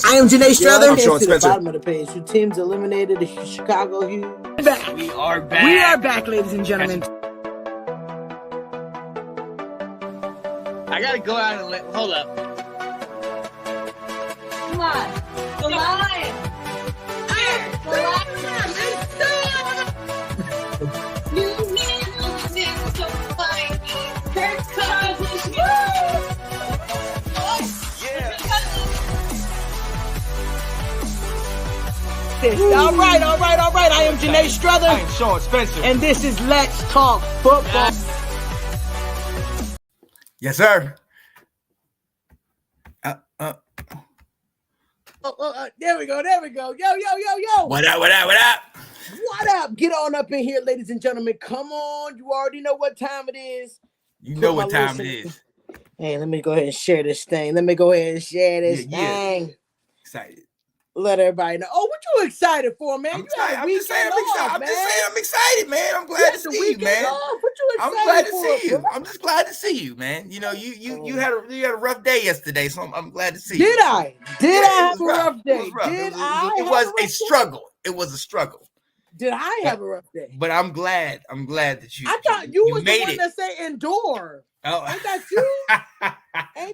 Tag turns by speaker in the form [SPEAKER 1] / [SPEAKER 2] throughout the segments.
[SPEAKER 1] I am Janae Strother.
[SPEAKER 2] I'm Sean Spencer.
[SPEAKER 1] Bottom of the page. Two teams eliminated. The Chicago Hughes.
[SPEAKER 3] We are back.
[SPEAKER 1] We are back, ladies and gentlemen.
[SPEAKER 3] I gotta go out and hold up.
[SPEAKER 4] Come on. The line. The line. New man on the so fine. Kirk Cousins.
[SPEAKER 1] All right. I am Janae Strother.
[SPEAKER 3] I am Sean Spencer.
[SPEAKER 1] And this is Let's Talk Football.
[SPEAKER 2] Yes, sir.
[SPEAKER 1] There we go. Yo.
[SPEAKER 2] What up?
[SPEAKER 1] What up? Get on up in here, ladies and gentlemen. Come on. You already know what time it is.
[SPEAKER 2] You know what time it is.
[SPEAKER 1] Hey, let me go ahead and share this thing.
[SPEAKER 2] Yeah. Excited.
[SPEAKER 1] Let everybody know. Oh, what you excited for, man?
[SPEAKER 2] I'm
[SPEAKER 1] You had a
[SPEAKER 2] I'm just saying
[SPEAKER 1] weekend off,
[SPEAKER 2] I'm excited, man. I'm glad to see you, man.
[SPEAKER 1] Off. What you
[SPEAKER 2] I'm
[SPEAKER 1] excited
[SPEAKER 2] glad to
[SPEAKER 1] for?
[SPEAKER 2] see you. I'm just glad to see you, man. You know, you had a rough day yesterday, so I'm glad to see you.
[SPEAKER 1] Did I have a rough day?
[SPEAKER 2] It was a struggle. It was a struggle.
[SPEAKER 1] Did I have a rough day?
[SPEAKER 2] But I'm glad that you.
[SPEAKER 1] I thought you was
[SPEAKER 2] made
[SPEAKER 1] the one
[SPEAKER 2] it.
[SPEAKER 1] that say endure.
[SPEAKER 2] Oh,
[SPEAKER 1] Ain't that you?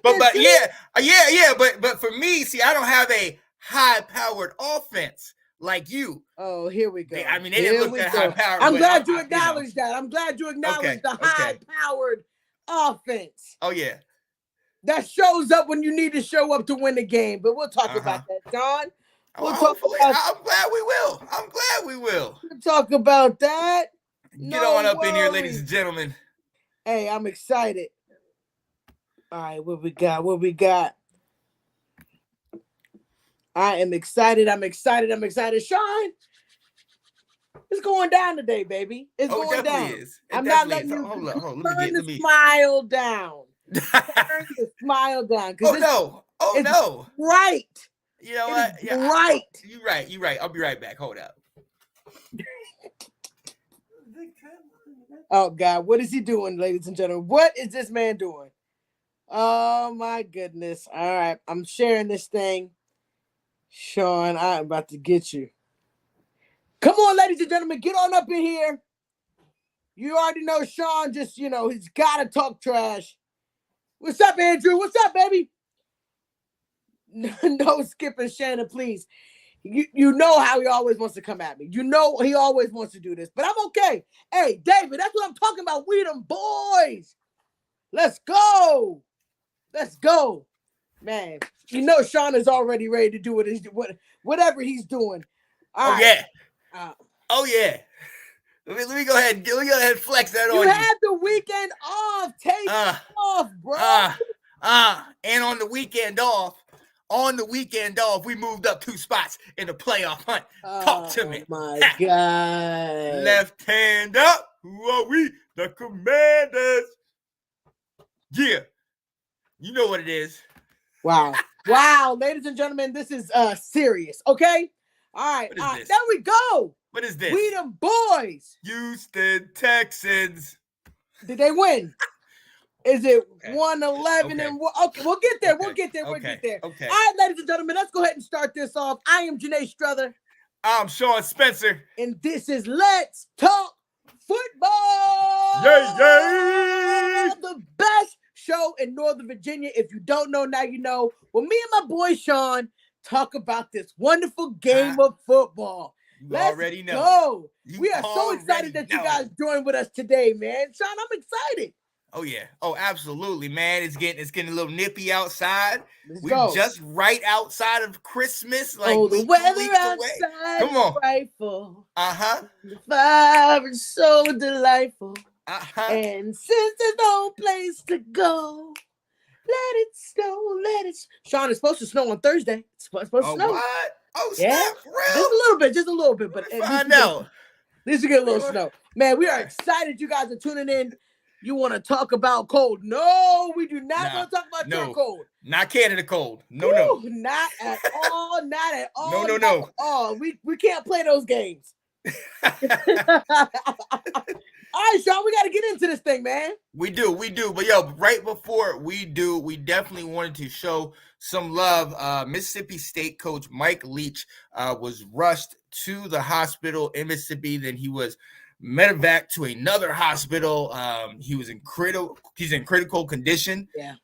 [SPEAKER 2] but yeah. But for me, see, I don't have a high-powered offense like you.
[SPEAKER 1] Oh, here we go.
[SPEAKER 2] They didn't look that high-powered.
[SPEAKER 1] I'm glad you acknowledged that. I'm glad you acknowledged the
[SPEAKER 2] okay.
[SPEAKER 1] high-powered offense.
[SPEAKER 2] Oh yeah.
[SPEAKER 1] That shows up when you need to show up to win the game. But we'll talk about that, John.
[SPEAKER 2] I'm glad we will.
[SPEAKER 1] We'll talk about that.
[SPEAKER 2] Get on up in here, ladies and gentlemen.
[SPEAKER 1] Hey, I'm excited. All right, what we got? I am excited. I'm excited. Sean, it's going down today, baby. It's going down. I'm not letting you turn the smile down. Turn the smile down.
[SPEAKER 2] Oh no.
[SPEAKER 1] Right.
[SPEAKER 2] You know what?
[SPEAKER 1] Yeah, right.
[SPEAKER 2] You're right. I'll be right back. Hold up.
[SPEAKER 1] Oh God, what is he doing, ladies and gentlemen? What is this man doing? Oh my goodness. All right. I'm sharing this thing. Sean, I'm about to get you. Come on, ladies and gentlemen, get on up in here. You already know Sean just, he's got to talk trash. What's up, Andrew? What's up, baby? No skipping Shannon, please. You know how he always wants to come at me. You know he always wants to do this, but I'm okay. Hey, David, that's what I'm talking about. We them boys. Let's go. Man, you know Sean is already ready to do whatever he's doing. All right.
[SPEAKER 2] Yeah. Let me go ahead and flex that on you.
[SPEAKER 1] You had the weekend off. Take off, bro.
[SPEAKER 2] And on the weekend off, we moved up 2 spots in the playoff hunt. Talk to me.
[SPEAKER 1] Oh, my God.
[SPEAKER 2] Left hand up. Who are we? The Commanders. Yeah. You know what it is.
[SPEAKER 1] Wow, ladies and gentlemen, this is serious, okay? All right, there we go.
[SPEAKER 2] What is this?
[SPEAKER 1] We them boys.
[SPEAKER 2] Houston Texans.
[SPEAKER 1] Did they win? Is it 111 and what? Okay, we'll get there. We'll get there.
[SPEAKER 2] Okay.
[SPEAKER 1] All right, ladies and gentlemen, let's go ahead and start this off. I am Janae Strother.
[SPEAKER 2] I'm Sean Spencer.
[SPEAKER 1] And this is Let's Talk Football.
[SPEAKER 2] Yay!
[SPEAKER 1] The best show in Northern Virginia. If you don't know, now you know. Well, me and my boy Sean talk about this wonderful game of football. Let's
[SPEAKER 2] already know.
[SPEAKER 1] Go. We are so excited that you guys joined with us today, man. Sean, I'm excited.
[SPEAKER 2] Oh yeah. Oh, absolutely, man. It's getting a little nippy outside.
[SPEAKER 1] Go.
[SPEAKER 2] Just right outside of Christmas. Like
[SPEAKER 1] the weather outside
[SPEAKER 2] Come on.
[SPEAKER 1] is frightful.
[SPEAKER 2] Uh-huh.
[SPEAKER 1] The fire is so delightful.
[SPEAKER 2] Uh-huh.
[SPEAKER 1] And since there's no place to go, let it snow, Sean, it's supposed to snow on Thursday. It's supposed to snow.
[SPEAKER 2] What? Oh, snap, real?
[SPEAKER 1] Just a little bit. But
[SPEAKER 2] I know.
[SPEAKER 1] At least we get a little snow. Man, we are excited you guys are tuning in. You want to talk about cold? No, we do not want to talk about your cold.
[SPEAKER 2] Not Canada cold. No.
[SPEAKER 1] Not at all. Not at all.
[SPEAKER 2] No.
[SPEAKER 1] Oh, we can't play those games. All right, Sean, we got to get into this thing, man.
[SPEAKER 2] We do. But right before we do, we definitely wanted to show some love. Mississippi State coach Mike Leach was rushed to the hospital in Mississippi. Then he was medevac to another hospital. He's in critical condition.
[SPEAKER 1] Yeah.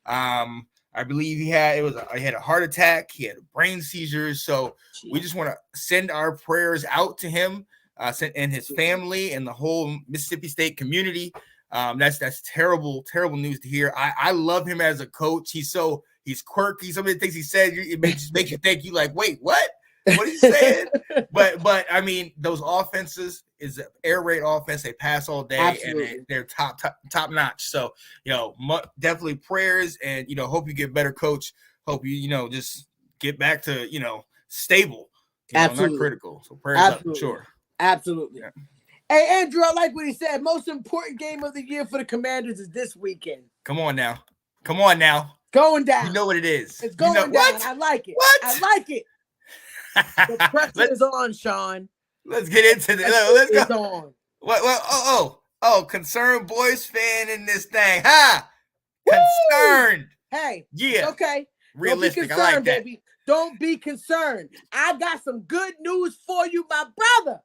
[SPEAKER 2] I believe he had a heart attack. He had a brain seizure. So we just want to send our prayers out to him, and his family and the whole Mississippi State community. That's terrible news to hear. I love him as a coach. He's quirky. Some of the things he said, it makes you think, you like, wait, what? What are you saying? but I mean, those offenses is an air raid offense. They pass all day. Absolutely. And they're top notch. So, definitely prayers, and, hope you get better, coach. Hope you, just get back to, stable, not critical. So prayers up, sure.
[SPEAKER 1] Absolutely.
[SPEAKER 2] Yeah.
[SPEAKER 1] Hey, Andrew, I like what he said. Most important game of the year for the Commanders is this weekend.
[SPEAKER 2] Come on now.
[SPEAKER 1] Going down.
[SPEAKER 2] You know what it is.
[SPEAKER 1] It's going down.
[SPEAKER 2] What?
[SPEAKER 1] I like it.
[SPEAKER 2] What?
[SPEAKER 1] I like it. The pressure is on, Sean.
[SPEAKER 2] Let's get into this. Let's go.
[SPEAKER 1] It's on.
[SPEAKER 2] What? Concerned boys fan in this thing, huh?
[SPEAKER 1] Woo!
[SPEAKER 2] Concerned.
[SPEAKER 1] Hey.
[SPEAKER 2] Yeah.
[SPEAKER 1] Okay.
[SPEAKER 2] Realistic.
[SPEAKER 1] Don't be concerned,
[SPEAKER 2] I like that.
[SPEAKER 1] baby. Don't be concerned. I got some good news for you, my brother.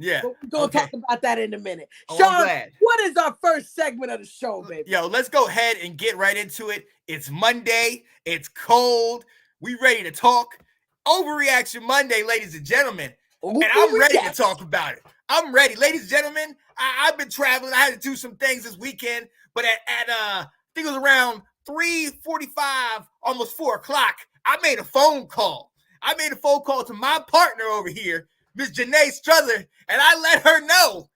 [SPEAKER 2] Yeah.
[SPEAKER 1] But we're going to talk about that in a minute.
[SPEAKER 2] Oh,
[SPEAKER 1] Sean, what is our first segment of the show, baby?
[SPEAKER 2] Yo, let's go ahead and get right into it. It's Monday. It's cold. We ready to talk. Overreaction Monday, ladies and gentlemen. And I'm ready to talk about it. I'm ready. Ladies and gentlemen, I've been traveling. I had to do some things this weekend. But at I think it was around 3:45, almost 4 o'clock, I made a phone call. To my partner over here, Miss Janae Struther, and I let her know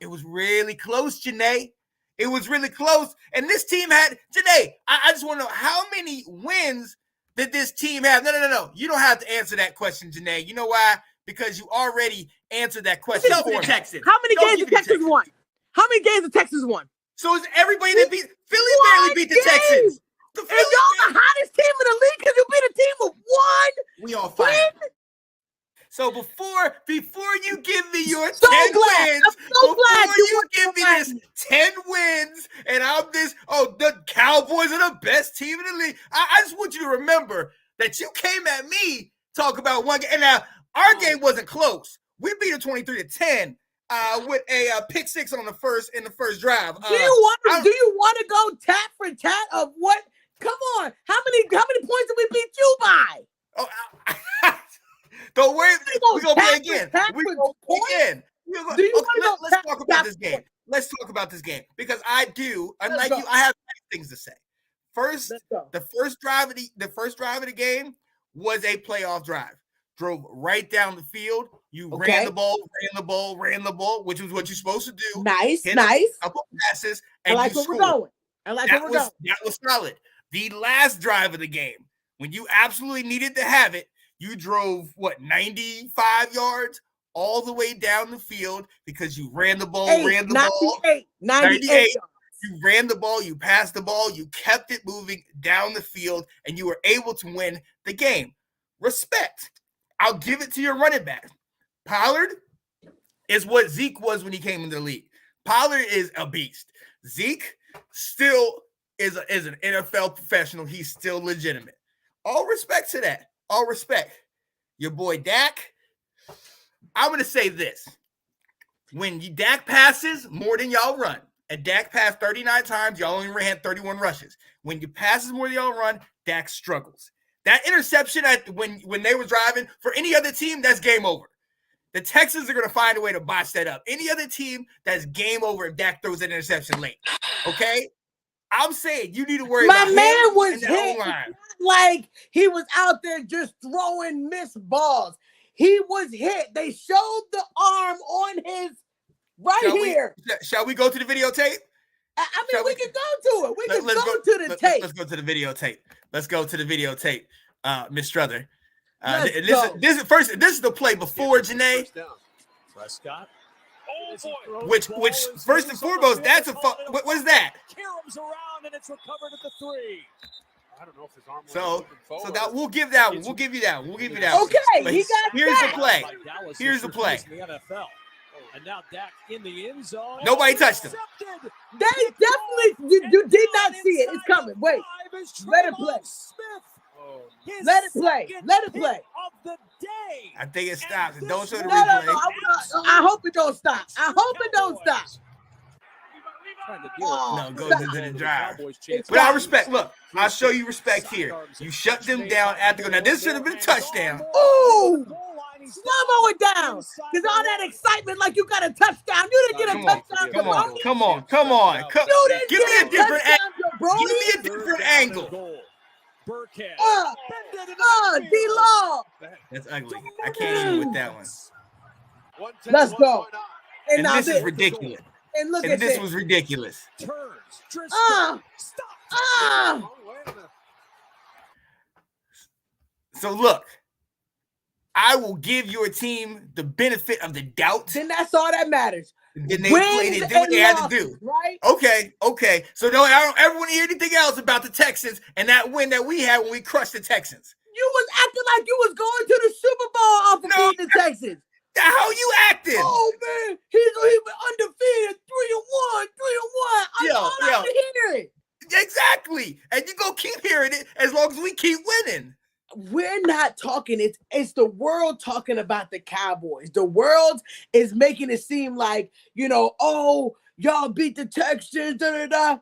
[SPEAKER 2] it was really close, Janae. It was really close. And this team had, Janae, I just want to know, how many wins did this team have? No. You don't have to answer that question, Janae. You know why? Because you already answered that question for me.
[SPEAKER 1] Texans. How many games did Texas won? How many games did Texas won?
[SPEAKER 2] So is everybody that beat Philly barely beat the Texans.
[SPEAKER 1] And y'all the hottest team in the league because you beat a team of one.
[SPEAKER 2] We all fired. So before you give me your 10
[SPEAKER 1] glad.
[SPEAKER 2] wins,
[SPEAKER 1] I'm so glad
[SPEAKER 2] before you give me this 10 wins, and I'm the Cowboys are the best team in the league. I just want you to remember that you came at me talk about one game. And now our game wasn't close. We beat them 23-10 with a pick six in the first drive.
[SPEAKER 1] Do you want to go tat for tat of what? Come on, how many points did we beat you by?
[SPEAKER 2] Oh, don't worry, we're gonna play again. We're gonna play again. Let's talk about this game. Let's talk about this game because I do. Unlike you, I have things to say. First, the first drive of the game was a playoff drive. Drove right down the field. You ran the ball, which was what you're supposed to do.
[SPEAKER 1] Nice.
[SPEAKER 2] A couple passes, and
[SPEAKER 1] I like
[SPEAKER 2] you
[SPEAKER 1] where
[SPEAKER 2] scored.
[SPEAKER 1] we're going. I like where we're going.
[SPEAKER 2] That was solid. The last drive of the game, when you absolutely needed to have it, you drove 95 yards all the way down the field because you ran the ball,
[SPEAKER 1] 98.
[SPEAKER 2] You ran the ball, you passed the ball, you kept it moving down the field, and you were able to win the game. Respect. I'll give it to your running back. Pollard is what Zeke was when he came into the league. Pollard is a beast. Zeke still is an NFL professional. He's still legitimate. All respect to that. All respect. Your boy Dak, I'm going to say this. When Dak passes more than y'all run, and Dak passed 39 times, y'all only ran 31 rushes. When you passes more than y'all run, Dak struggles. That interception when they were driving, for any other team, that's game over. The Texans are going to find a way to botch that up. Any other team, that's game over if Dak throws an interception late. Okay? I'm saying you need to worry about him.
[SPEAKER 1] My man was hit. Like he was out there just throwing missed balls. He was hit. They showed the arm on his here.
[SPEAKER 2] Shall we go to the videotape?
[SPEAKER 1] We can go to it. We can go to the tape.
[SPEAKER 2] Let's go to the videotape. Let's go to the videotape, Miss Struther. This is the play before Janae.
[SPEAKER 5] Prescott.
[SPEAKER 2] Which first and foremost, that's a what is that?
[SPEAKER 5] Caroms around and it's recovered at the 3. I don't know if his arm
[SPEAKER 2] so that we'll give that one. We'll give you that.
[SPEAKER 1] Okay, he got
[SPEAKER 2] here's the play. Here's the play.
[SPEAKER 5] And now Dak in the end zone.
[SPEAKER 2] Nobody touched him.
[SPEAKER 1] They definitely you did not see it. It's coming. Wait. Let it play.
[SPEAKER 5] His
[SPEAKER 1] Let it play.
[SPEAKER 5] second
[SPEAKER 1] Let it
[SPEAKER 5] hit
[SPEAKER 1] play.
[SPEAKER 5] Of the day.
[SPEAKER 2] I think it stops.
[SPEAKER 5] And
[SPEAKER 2] Don't show the
[SPEAKER 5] this
[SPEAKER 1] No,
[SPEAKER 2] replay.
[SPEAKER 1] I hope it don't stop. I hope it don't stop.
[SPEAKER 5] Trying to
[SPEAKER 1] Oh,
[SPEAKER 2] No, goes
[SPEAKER 1] stop.
[SPEAKER 2] into the drive.
[SPEAKER 1] It's
[SPEAKER 2] Without
[SPEAKER 1] stop.
[SPEAKER 2] respect, look, I'll show you respect here. You shut them down after go. Now, this should have been a touchdown.
[SPEAKER 1] Ooh! Slow-mo it down. Because all that excitement like you got a touchdown. You didn't get a touchdown,
[SPEAKER 2] Come on,
[SPEAKER 1] jabroni.
[SPEAKER 2] come on, come on.
[SPEAKER 1] You didn't
[SPEAKER 2] Give me
[SPEAKER 1] get
[SPEAKER 2] a different angle.
[SPEAKER 1] touchdown,
[SPEAKER 2] Give me
[SPEAKER 1] jabroni.
[SPEAKER 2] a different angle.
[SPEAKER 1] D-Law.
[SPEAKER 2] That's ugly. I can't even with that one.
[SPEAKER 1] Let's go.
[SPEAKER 2] And
[SPEAKER 1] now
[SPEAKER 2] this is ridiculous.
[SPEAKER 1] And look
[SPEAKER 2] And
[SPEAKER 1] at
[SPEAKER 2] this
[SPEAKER 1] this.
[SPEAKER 2] was ridiculous.
[SPEAKER 1] Ah!
[SPEAKER 2] So look, I will give your team the benefit of the doubt.
[SPEAKER 1] Then that's all that matters.
[SPEAKER 2] Then they played, they did what they had to do.
[SPEAKER 1] Right?
[SPEAKER 2] Okay. So I don't ever want to hear anything else about the Texans and that win that we had when we crushed the Texans.
[SPEAKER 1] You was acting like you was going to the Super Bowl off of beating the Texans.
[SPEAKER 2] How you acting?
[SPEAKER 1] Oh man, he was undefeated, 3-1. I like to hear it.
[SPEAKER 2] Exactly. And you gonna keep hearing it as long as we keep winning.
[SPEAKER 1] We're not talking, it's the world talking about the Cowboys. The world is making it seem like, oh, y'all beat the Texans, Y'all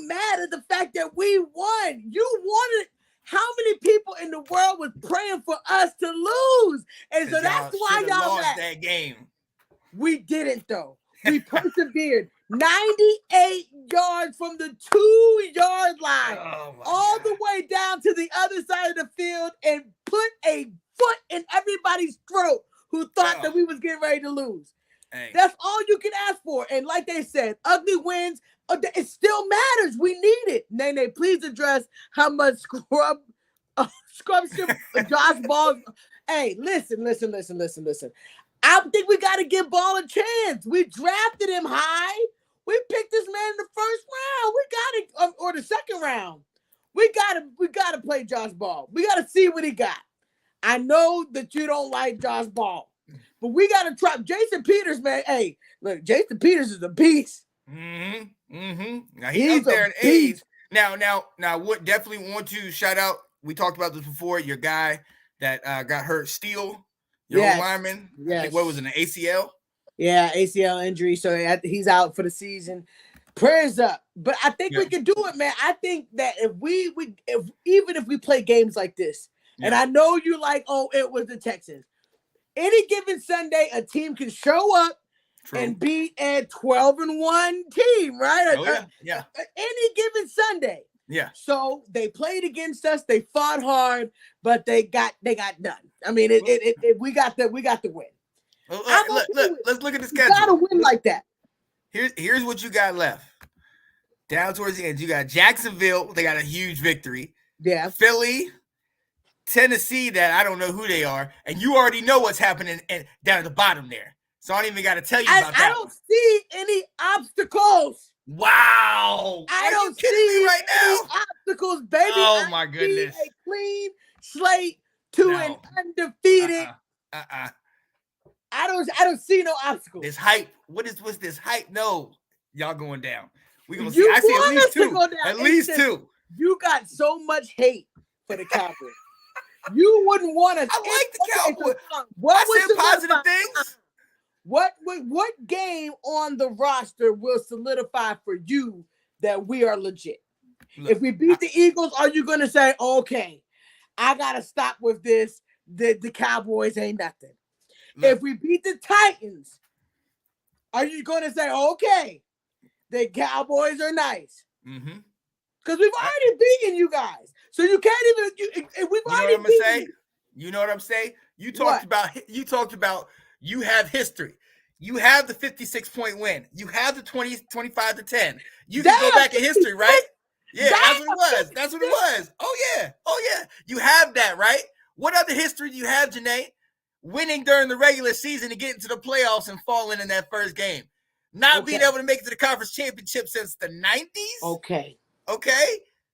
[SPEAKER 1] mad at the fact that we won. You wanted. How many people in the world was praying for us to lose? And so that's why y'all
[SPEAKER 2] lost
[SPEAKER 1] mad.
[SPEAKER 2] That game.
[SPEAKER 1] We didn't, though. We persevered. 98 yards from the 2-yard line, all the way down to the other side of the field, and put a foot in everybody's throat who thought that we was getting ready to lose.
[SPEAKER 2] Hey.
[SPEAKER 1] That's all you can ask for. And like they said, ugly wins, it still matters. We need it. Nene, please address how much scrumptious Josh Ball. Hey, listen. I think we got to give Ball a chance. We drafted him high. We picked this man in the first round. We got it, or the second round. We got to play Josh Ball. We got to see what he got. I know that you don't like Josh Ball, but we got to try Jason Peters, man. Hey, look, Jason Peters is a beast.
[SPEAKER 2] Now he's up there in age. Now, what definitely want to shout out. We talked about this before. Your guy that got hurt, Steele, your old lineman.
[SPEAKER 1] Yes.
[SPEAKER 2] I think what was it, an ACL?
[SPEAKER 1] Yeah, ACL injury. So he's out for the season. Prayers up. But I think we can do it, man. I think that even if we play games like this, and I know you like, it was the Texans. Any given Sunday, a team can show up and beat a 12-1 team, right? Any given Sunday.
[SPEAKER 2] Yeah.
[SPEAKER 1] So they played against us. They fought hard, but they got done. I mean, we got the win.
[SPEAKER 2] Look, let's look at the schedule.
[SPEAKER 1] You gotta win like that.
[SPEAKER 2] Here's what you got left. Down towards the end, you got Jacksonville. They got a huge victory.
[SPEAKER 1] Yeah.
[SPEAKER 2] Philly, Tennessee, that I don't know who they are, and you already know what's happening down at the bottom there. So I don't even got to tell you about that.
[SPEAKER 1] I don't see any obstacles.
[SPEAKER 2] Wow.
[SPEAKER 1] I don't see
[SPEAKER 2] right now
[SPEAKER 1] any obstacles, baby.
[SPEAKER 2] Oh my goodness.
[SPEAKER 1] A clean slate to an undefeated. I don't see no obstacles.
[SPEAKER 2] This hype. What's this hype? No, y'all going down. We gonna
[SPEAKER 1] see.
[SPEAKER 2] I see at least two.
[SPEAKER 1] Go down.
[SPEAKER 2] At least two.
[SPEAKER 1] You got so much hate for the Cowboys. You wouldn't want to.
[SPEAKER 2] I like the Cowboys.
[SPEAKER 1] I
[SPEAKER 2] said positive things.
[SPEAKER 1] What game on the roster will solidify for you that we are legit? Look, if we beat the Eagles, are you going to say, okay, I got to stop with this? The Cowboys ain't nothing. Look, if we beat the Titans, are you going to say, okay, the Cowboys are nice? Because we've already beaten you guys. So you can't even, we've already beaten you.
[SPEAKER 2] You know what I'm saying? You talked about you have history. You have the 56-point win. You have the 25-10. You can go back in history, right? Yeah, that's what it was. That's what it was. Oh yeah. You have that, right? What other history do you have, Janae? Winning during the regular season and getting to the playoffs and falling in that first game. Not being able to make it to the conference championship since the 90s. Okay.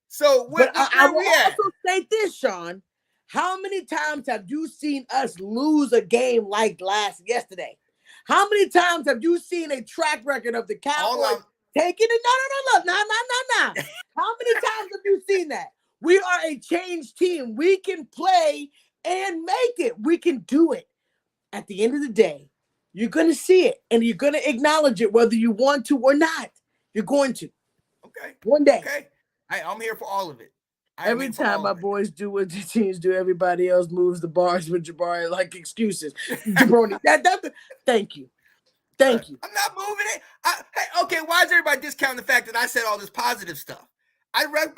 [SPEAKER 2] So
[SPEAKER 1] I will also say this, Sean. How many times have you seen us lose a game like yesterday? How many times have you seen a track record of the Cowboys taking it? No. How many times have you seen that? We are a changed team. We can play and make it. We can do it. At the end of the day, you're going to see it and you're going to acknowledge it whether you want to or not. You're going to.
[SPEAKER 2] Okay.
[SPEAKER 1] One day.
[SPEAKER 2] Okay. I'm here for all of it.
[SPEAKER 1] Every time my boys do what the teams do, everybody else moves the bars with Jabari like excuses. Jabroni, thank you. Thank you.
[SPEAKER 2] I'm not moving it. Hey, okay, why is everybody discounting the fact that I said all this positive stuff? I rep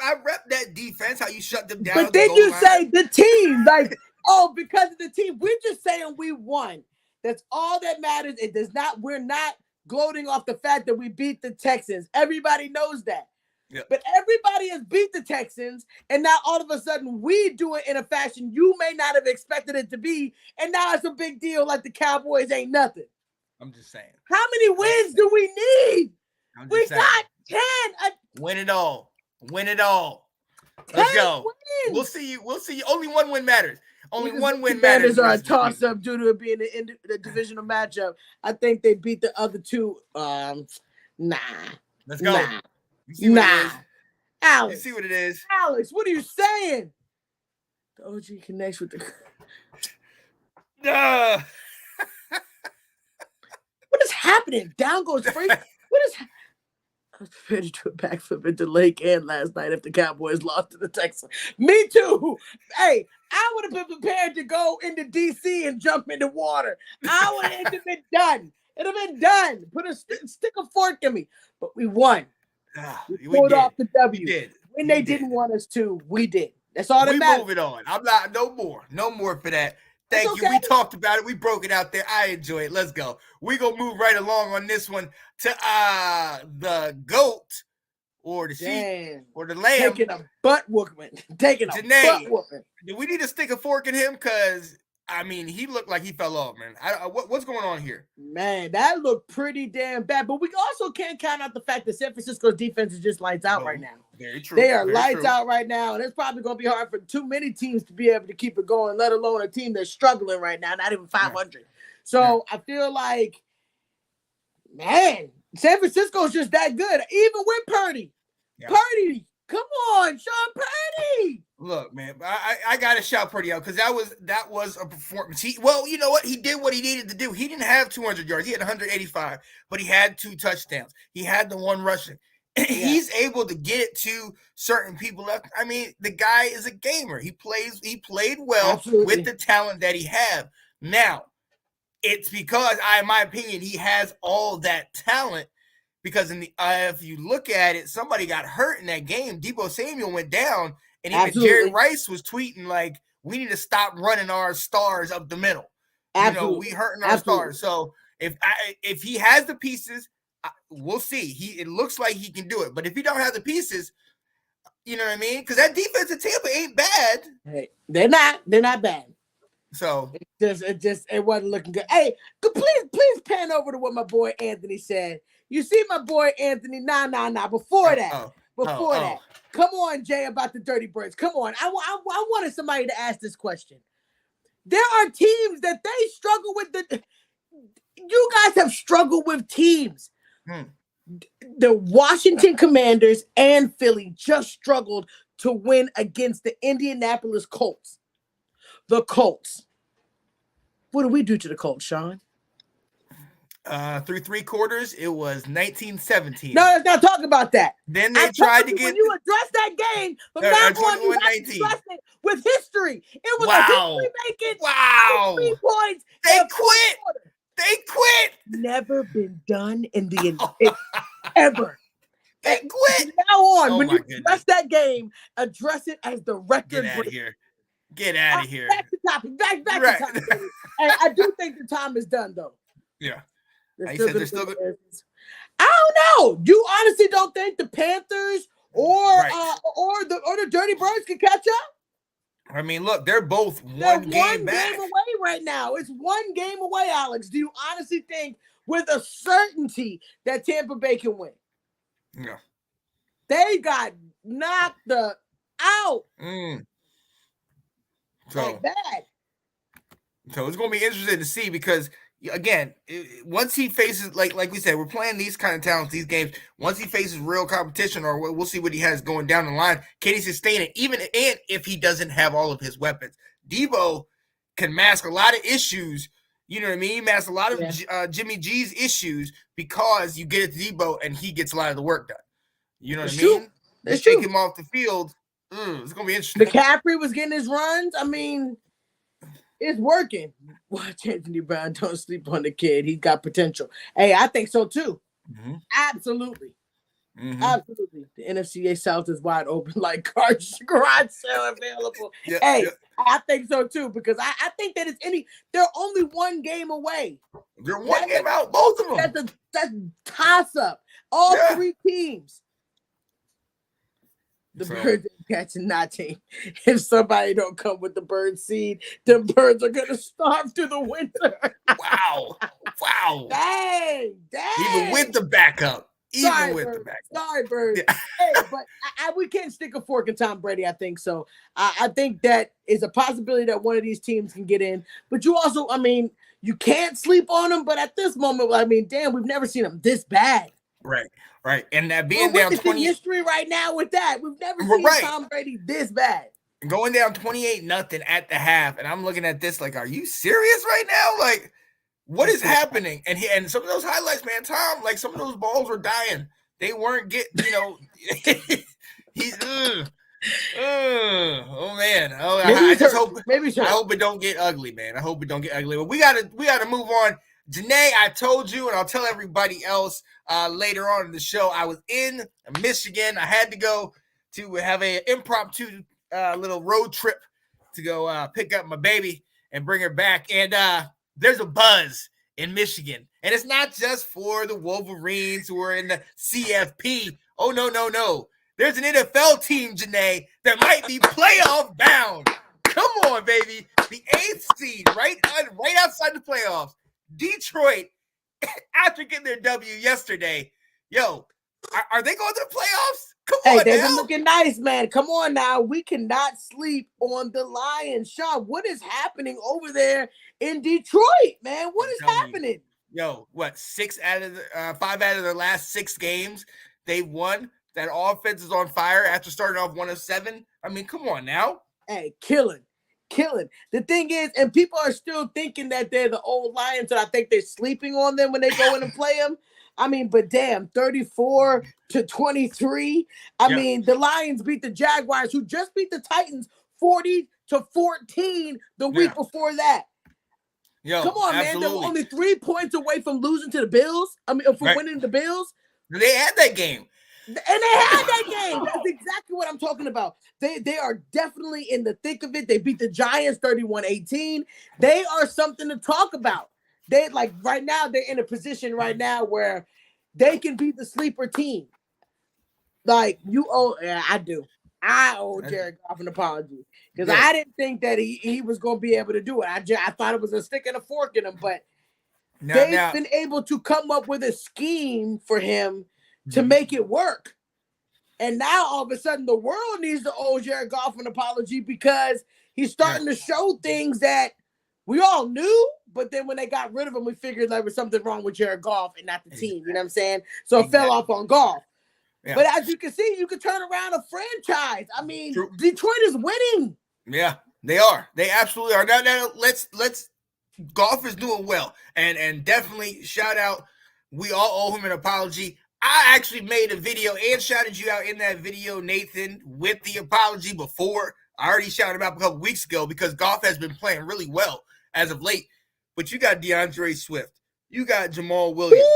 [SPEAKER 2] that defense, how you shut them down.
[SPEAKER 1] But then you say the team, like, oh, because of the team. We're just saying we won. That's all that matters. It does not, we're not gloating off the fact that we beat the Texans. Everybody knows that.
[SPEAKER 2] Yeah.
[SPEAKER 1] But everybody has beat the Texans, and now all of a sudden we do it in a fashion you may not have expected it to be, and now it's a big deal like the Cowboys ain't nothing.
[SPEAKER 2] I'm just saying.
[SPEAKER 1] How many wins do we need? We
[SPEAKER 2] saying.
[SPEAKER 1] got 10.
[SPEAKER 2] Win it all. Win it all. Let's go.
[SPEAKER 1] Wins.
[SPEAKER 2] We'll see you. We'll see you. Only one win matters. Only one win
[SPEAKER 1] matters.
[SPEAKER 2] matters.
[SPEAKER 1] Are a toss-up due to it being the divisional matchup. I think they beat the other two. Nah.
[SPEAKER 2] Let's go.
[SPEAKER 1] Nah.
[SPEAKER 2] You see what it is?
[SPEAKER 1] Alex.
[SPEAKER 2] You see what it is?
[SPEAKER 1] Alex, what are you saying? The OG connects with the. What is happening? Down goes free. What is? I was prepared to do a backflip into Lake and last night if the Cowboys lost to the Texans. Me too. Hey, I would have been prepared to go into DC and jump in the water. It would have been done. It'd have been done. Put a stick a fork in me. But we won. We pulled off the W. When they didn't want us to, we did. That's all that matters.
[SPEAKER 2] We move it on. I'm not. No more for that. Thank you. We talked about it. We broke it out there. I enjoy it. Let's go. We're going to move right along on this one to the GOAT or the sheep or the lamb.
[SPEAKER 1] Taking a butt whooping.
[SPEAKER 2] Janae,
[SPEAKER 1] butt whooping.
[SPEAKER 2] Do we need to stick a fork in him? Because, I mean, he looked like he fell off, man. What's going on here?
[SPEAKER 1] Man, that looked pretty damn bad. But we also can't count out the fact that San Francisco's defense is just lights out right now.
[SPEAKER 2] Very true.
[SPEAKER 1] They are lights out right now. And it's probably going to be hard for too many teams to be able to keep it going, let alone a team that's struggling right now, not even 500. So I feel like, man, San Francisco's just that good. Even with Purdy. Yeah. Purdy, come on, Sean Purdy.
[SPEAKER 2] Look, man, I got to shout Purdy out because that was a performance. You know what? He did what he needed to do. He didn't have 200 yards. He had 185, but he had 2 touchdowns. He had the 1 rushing. Yeah. He's able to get it to certain people left. I mean, the guy is a gamer. He played well with the talent that he have. Now, it's because, in my opinion, he has all that talent. Because if you look at it, somebody got hurt in that game. Deebo Samuel went down, and even Jerry Rice was tweeting like, "We need to stop running our stars up the middle.
[SPEAKER 1] Absolutely.
[SPEAKER 2] You know, we hurting our stars." So if he has the pieces, we'll see. It looks like he can do it. But if he don't have the pieces, you know what I mean? Because that defense in Tampa ain't bad.
[SPEAKER 1] Hey, they're not bad.
[SPEAKER 2] So
[SPEAKER 1] it wasn't looking good. Hey, please pan over to what my boy Anthony said. You see my boy Anthony? Nah. Before that, come on, Jay, about the Dirty Birds. Come on. I wanted somebody to ask this question. There are teams that they struggle with. You guys have struggled with teams. The Washington Commanders and Philly just struggled to win against the Indianapolis Colts. The Colts. What do we do to the Colts, Sean?
[SPEAKER 2] Through 3 quarters, it was 19-17.
[SPEAKER 1] No, let's not talk about that.
[SPEAKER 2] Then they tried to get
[SPEAKER 1] when you address that game, but now on you have to address it with history. It was a history-making 3 points.
[SPEAKER 2] They quit. They quit.
[SPEAKER 1] Never been done in the ever.
[SPEAKER 2] They quit.
[SPEAKER 1] From now on, when you address that game, address it as the record.
[SPEAKER 2] Get out of here. Get out of here.
[SPEAKER 1] Back to topic. Back to topic. And I do think the time is done, though.
[SPEAKER 2] Yeah.
[SPEAKER 1] I don't know. You honestly don't think the Panthers or the Dirty Birds can catch up?
[SPEAKER 2] I mean, look, they're both one game back.
[SPEAKER 1] Away right now. It's 1 game away, Alex. Do you honestly think with a certainty that Tampa Bay can win?
[SPEAKER 2] No.
[SPEAKER 1] They got knocked out.
[SPEAKER 2] So bad. So it's going to be interesting to see because again, once he faces, like we said, we're playing these kind of talents, these games. Once he faces real competition, or we'll see what he has going down the line, can he sustain it? Even and if he doesn't have all of his weapons, Debo can mask a lot of issues. You know what I mean? He masks a lot of Jimmy G's issues because you get it to Debo and he gets a lot of the work done. You know what I mean?
[SPEAKER 1] That's
[SPEAKER 2] take
[SPEAKER 1] true.
[SPEAKER 2] him off the field. It's gonna be interesting.
[SPEAKER 1] McCaffrey was getting his runs. I mean, it's working. Watch Anthony Brown. Don't sleep on the kid. He's got potential. Hey, I think so too.
[SPEAKER 2] Mm-hmm.
[SPEAKER 1] Absolutely.
[SPEAKER 2] Mm-hmm.
[SPEAKER 1] Absolutely. The NFC South is wide open, like garage sale available.
[SPEAKER 2] Yeah,
[SPEAKER 1] hey,
[SPEAKER 2] yeah.
[SPEAKER 1] I think so too, because I think that they're only one game away.
[SPEAKER 2] They're one game out, both of them.
[SPEAKER 1] That's toss-up. All three teams. The birds ain't catching nothing. If somebody don't come with the bird seed, the birds are gonna starve through the winter.
[SPEAKER 2] Wow.
[SPEAKER 1] Dang.
[SPEAKER 2] Even with the backup.
[SPEAKER 1] Sorry, Bird. Yeah. Hey, but we can't stick a fork in Tom Brady, I think so. I think that is a possibility that one of these teams can get in. But you also, I mean, you can't sleep on them. But at this moment, I mean, damn, we've never seen them this bad.
[SPEAKER 2] Right. And that being down 20
[SPEAKER 1] history right now with that. We've never seen Tom Brady this bad.
[SPEAKER 2] Going down 28-0 at the half. And I'm looking at this like, are you serious right now? Like, what is happening? And some of those highlights, man, Tom, like some of those balls were dying. They weren't getting, he's oh man. Oh, I hope it don't get ugly, man. I hope it don't get ugly. But we gotta move on. Janae, I told you, and I'll tell everybody else later on in the show, I was in Michigan. I had to go to have an impromptu little road trip to go pick up my baby and bring her back. And there's a buzz in Michigan. And it's not just for the Wolverines who are in the CFP. Oh, no. There's an NFL team, Janae, that might be playoff bound. Come on, baby. The 8th seed, right outside the playoffs. Detroit, after getting their W yesterday, are they going to the playoffs? Come on,
[SPEAKER 1] they've been looking nice, man. Come on now. We cannot sleep on the Lions. Sean, what is happening over there in Detroit, man? What is happening?
[SPEAKER 2] 5 out of their last 6 games they won. That offense is on fire after starting off 1-7. I mean, come on now.
[SPEAKER 1] Hey, killing. The thing is, and people are still thinking that they're the old Lions, and I think they're sleeping on them when they go in and play them. I mean, but damn, 34-23. I mean, the Lions beat the Jaguars, who just beat the Titans 40-14 the week before that. Come on, absolutely. Man. They were only 3 points away from losing to the Bills. I mean, from winning the Bills.
[SPEAKER 2] They had that game.
[SPEAKER 1] And they had that game. That's exactly what I'm talking about. They are definitely in the thick of it. They beat the Giants 31-18. They are something to talk about. They right now, they're in a position right now where they can be the sleeper team. I do. I owe Jared Goff an apology because I didn't think that he was going to be able to do it. I thought it was a stick and a fork in him, but they've been able to come up with a scheme for him to make it work. And now all of a sudden the world needs to owe Jared Goff an apology because he's starting to show things that we all knew, but then when they got rid of him, we figured there was something wrong with Jared Goff and not the team. You know what I'm saying? So it fell off on Goff. Yeah. But as you can see, you can turn around a franchise. I mean, Detroit is winning.
[SPEAKER 2] Yeah, they are. They absolutely are. Now let's Goff is doing well. And definitely shout out. We all owe him an apology. I actually made a video and shouted you out in that video, Nathan, with the apology before. I already shouted him out a couple weeks ago because Goff has been playing really well as of late. But you got DeAndre Swift. You got Jamal Williams.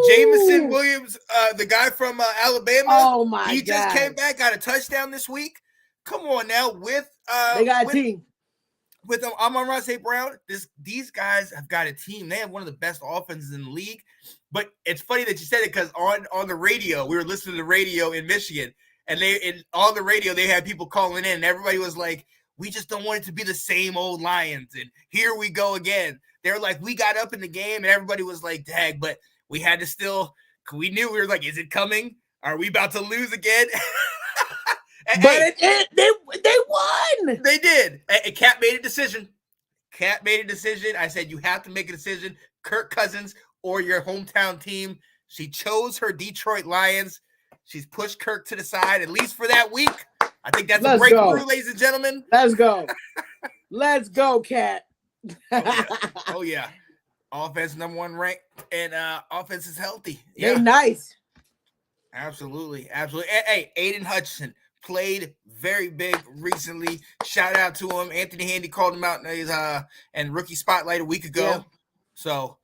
[SPEAKER 2] Jameson Williams, the guy from Alabama.
[SPEAKER 1] Oh, my God.
[SPEAKER 2] He just came back, got a touchdown this week. Come on now.
[SPEAKER 1] They got a team.
[SPEAKER 2] With Amon-Ra St. Brown, these guys have got a team. They have one of the best offenses in the league. But it's funny that you said it because on the radio, we were listening to the radio in Michigan, and on the radio, they had people calling in, and everybody was like, we just don't want it to be the same old Lions, and here we go again. They were like, we got up in the game, and everybody was like, dang, but we had to still – we knew we were like, is it coming? Are we about to lose again?
[SPEAKER 1] But they won.
[SPEAKER 2] They did. And Cap made a decision. I said, you have to make a decision. Kirk Cousins or your hometown team. She chose her Detroit Lions. She's pushed Kirk to the side, at least for that week. I think that's a breakthrough, ladies and gentlemen.
[SPEAKER 1] Let's go. Let's go, Cat.
[SPEAKER 2] Oh, yeah. Offense #1 ranked, and offense is healthy.
[SPEAKER 1] They're
[SPEAKER 2] Yeah.
[SPEAKER 1] nice.
[SPEAKER 2] Absolutely. Hey, Aiden Hutchinson played very big recently. Shout out to him. Anthony Handy called him out in his and rookie spotlight a week ago.
[SPEAKER 1] Yeah.
[SPEAKER 2] So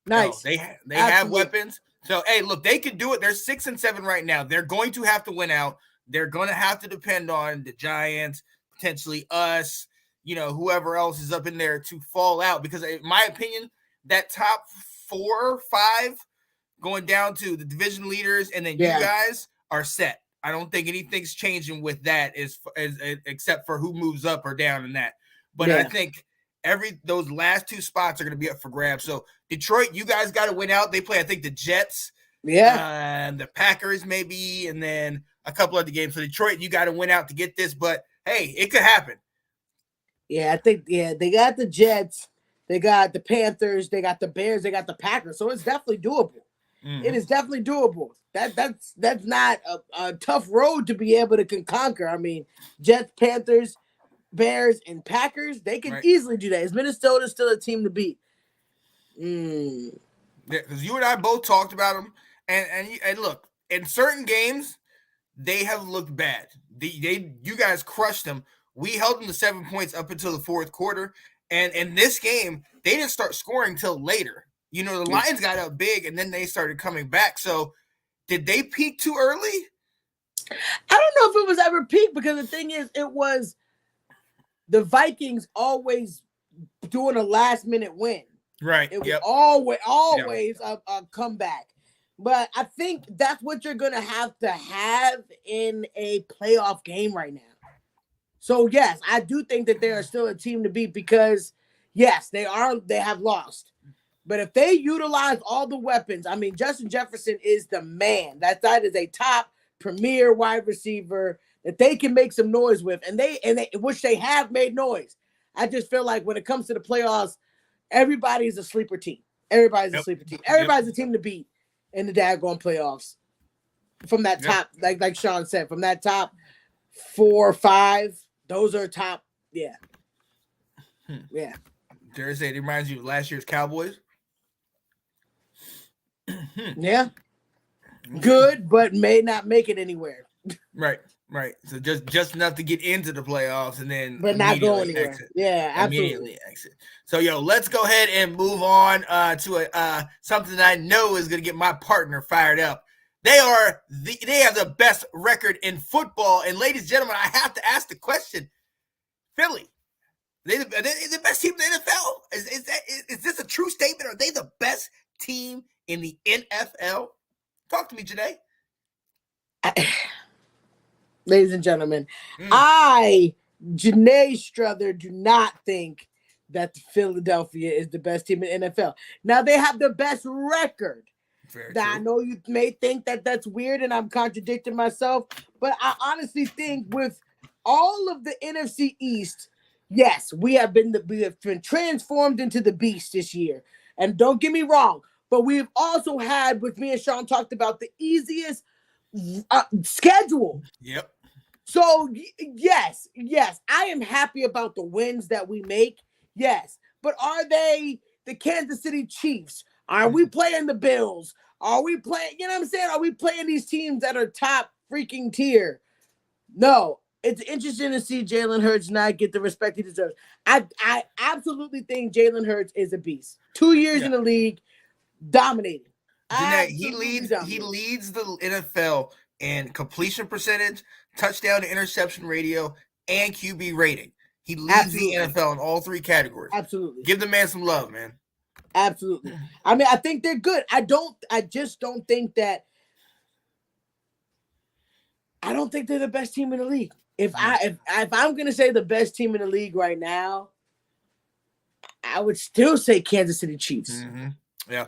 [SPEAKER 1] nice.
[SPEAKER 2] They have weapons. So hey, look, they can do it. They're 6-7 right now. They're going to have to win out. They're going to have to depend on the Giants, potentially us, whoever else is up in there to fall out. Because in my opinion, that top 4 or 5 going down to the division leaders and then you guys are set. I don't think anything's changing with that as except for who moves up or down in that. But I think those last 2 spots are going to be up for grabs. So Detroit, you guys got to win out. They play, I think, the Jets, and the Packers maybe, and then a couple other games. So Detroit, you got to win out to get this. But hey, it could happen.
[SPEAKER 1] Yeah, I think they got the Jets, they got the Panthers, they got the Bears, they got the Packers. So it's definitely doable. Mm-hmm. It is definitely doable. That's not a tough road to be able to conquer. I mean, Jets, Panthers, Bears, and Packers, they can easily do that. Is Minnesota still a team to beat?
[SPEAKER 2] Yeah, because you and I both talked about them, and look, in certain games, they have looked bad. You guys crushed them. We held them to 7 points up until the fourth quarter, and in this game, they didn't start scoring till later. The Lions got up big, and then they started coming back. So, did they peak too early?
[SPEAKER 1] I don't know if it was ever peak, because the thing is, it was the Vikings always doing a last-minute win.
[SPEAKER 2] Right.
[SPEAKER 1] It was always a comeback. But I think that's what you're going to have in a playoff game right now. So, yes, I do think that they are still a team to beat because, yes, they have lost. But if they utilize all the weapons, I mean, Justin Jefferson is the man. That is a top premier wide receiver that they can make some noise with, and they which they have made noise. I just feel like when it comes to the playoffs, everybody's a sleeper team. Everybody's a sleeper team. Everybody's a team to beat in the daggone playoffs. From that top, like Sean said, from that top 4 or 5, those are top. Yeah. Yeah.
[SPEAKER 2] Dare say it reminds you of last year's Cowboys.
[SPEAKER 1] Yeah. Good, but may not make it anywhere.
[SPEAKER 2] Right. So just enough to get into the playoffs and then
[SPEAKER 1] not go anywhere. Exit. Yeah, absolutely.
[SPEAKER 2] Immediately exit. So let's go ahead and move on to something that I know is going to get my partner fired up. They have the best record in football, and ladies and gentlemen, I have to ask the question: Philly, are they the best team in the NFL? Is this a true statement? Are they the best team in the NFL? Talk to me, Janae.
[SPEAKER 1] Ladies and gentlemen, I, Janae Struther, do not think that Philadelphia is the best team in the NFL. Now, they have the best record. I know you may think that that's weird and I'm contradicting myself, but I honestly think with all of the NFC East, yes, we have been transformed into the beast this year. And don't get me wrong, but we've also had, with me and Sean talked about, the easiest schedule.
[SPEAKER 2] Yep.
[SPEAKER 1] So, yes, I am happy about the wins that we make. Yes. But are they the Kansas City Chiefs? Are we playing the Bills? Are we playing, you know what I'm saying? Are we playing these teams that are top freaking tier? No. It's interesting to see Jalen Hurts not get the respect he deserves. I absolutely think Jalen Hurts is a beast. 2 years in the league, dominating.
[SPEAKER 2] Janae, he leads the NFL in completion percentage, touchdown to interception ratio, and QB rating. He leads the NFL in all 3 categories.
[SPEAKER 1] Absolutely.
[SPEAKER 2] Give the man some love, man.
[SPEAKER 1] Absolutely. I mean, I think they're good. I just don't think that. I don't think they're the best team in the league. If I'm gonna say the best team in the league right now, I would still say Kansas City Chiefs.
[SPEAKER 2] Mm-hmm. Yeah.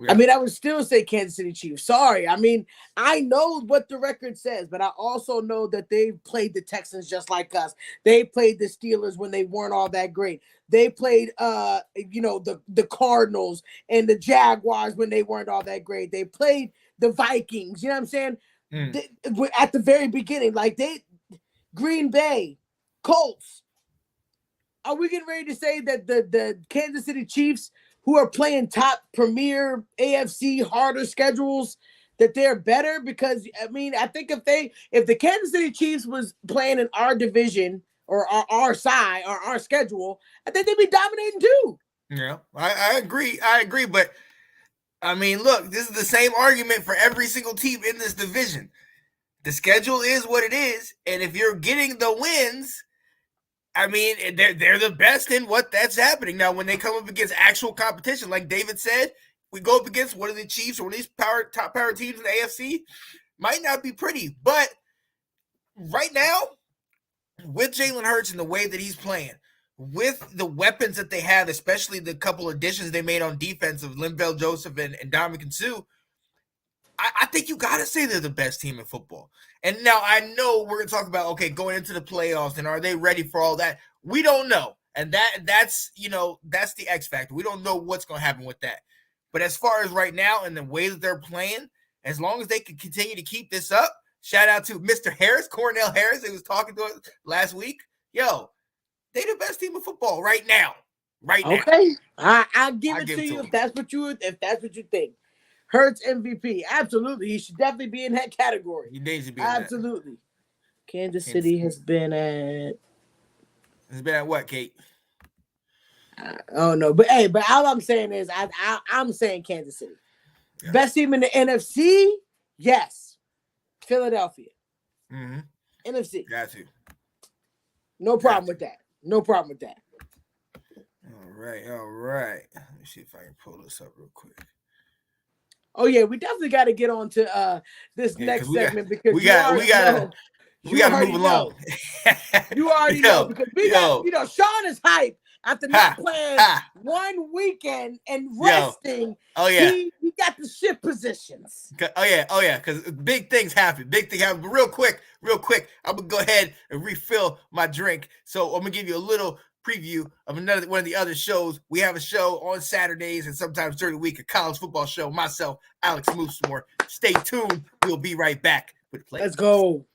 [SPEAKER 1] I mean, I would still say Kansas City Chiefs. Sorry. I mean, I know what the record says, but I also know that they played the Texans just like us. They played the Steelers when they weren't all that great. They played, the Cardinals and the Jaguars when they weren't all that great. They played the Vikings. You know what I'm saying? At the very beginning, Green Bay, Colts. Are we getting ready to say that the Kansas City Chiefs, who are playing top premier AFC harder schedules, that they're better? Because I mean, I think if the Kansas City Chiefs was playing in our division or our side or our schedule, I think they'd be dominating too.
[SPEAKER 2] Yeah, I agree. But I mean, look, this is the same argument for every single team in this division. The schedule is what it is, and if you're getting the wins, I mean, they're the best in what that's happening. Now, when they come up against actual competition, like David said, we go up against one of the Chiefs or one of these top power teams in the AFC, might not be pretty. But right now, with Jalen Hurts and the way that he's playing, with the weapons that they have, especially the couple additions they made on defense of Linval Joseph and Ndamukong Suh, I think you got to say they're the best team in football. And now I know we're going to talk about, okay, going into the playoffs and are they ready for all that? We don't know. And that's the X factor. We don't know what's going to happen with that. But as far as right now and the way that they're playing, as long as they can continue to keep this up, shout out to Mr. Harris, Cornell Harris, who was talking to us last week. Yo, they the best team in football right now.
[SPEAKER 1] Okay. I'll give it to you if that's what you think. Hurts MVP. Absolutely. He should definitely be in that category.
[SPEAKER 2] He needs to be
[SPEAKER 1] absolutely. Kansas City has been at.
[SPEAKER 2] It's been at what, Kate?
[SPEAKER 1] I don't know. But all I'm saying is I'm saying Kansas City. Yeah. Best team in the NFC? Yes. Philadelphia.
[SPEAKER 2] Mm-hmm.
[SPEAKER 1] NFC.
[SPEAKER 2] Got to.
[SPEAKER 1] No problem with that. No problem with that.
[SPEAKER 2] All right. Let me see if I can pull this up real quick.
[SPEAKER 1] Oh yeah, we definitely got to get on to this next segment because we got to
[SPEAKER 2] move along.
[SPEAKER 1] You already know because we got Sean is hype after not playing 1 weekend and resting.
[SPEAKER 2] Oh yeah,
[SPEAKER 1] he got the shift positions.
[SPEAKER 2] Oh yeah, because big things happen. But real quick, I'm gonna go ahead and refill my drink. So I'm gonna give you a little preview of one of the other shows. We have a show on Saturdays and sometimes during the week, a college football show. Myself, Alex Moosemore. Stay tuned. We'll be right back with play.
[SPEAKER 1] Let's go.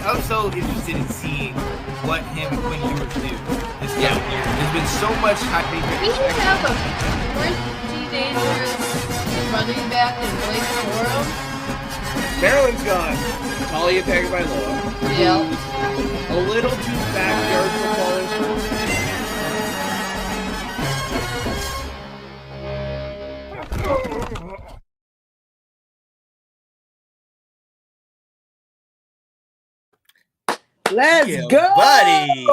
[SPEAKER 2] I'm so interested in seeing what him and Quinn Ewers do this year. There's been so much hype.
[SPEAKER 4] We should have a pretty dangerous running back in Blake Corum.
[SPEAKER 3] Maryland's gone. Talia Tagovailoa.
[SPEAKER 4] Yeah.
[SPEAKER 3] A little too backyard footballers.
[SPEAKER 1] Let's go,
[SPEAKER 2] buddy.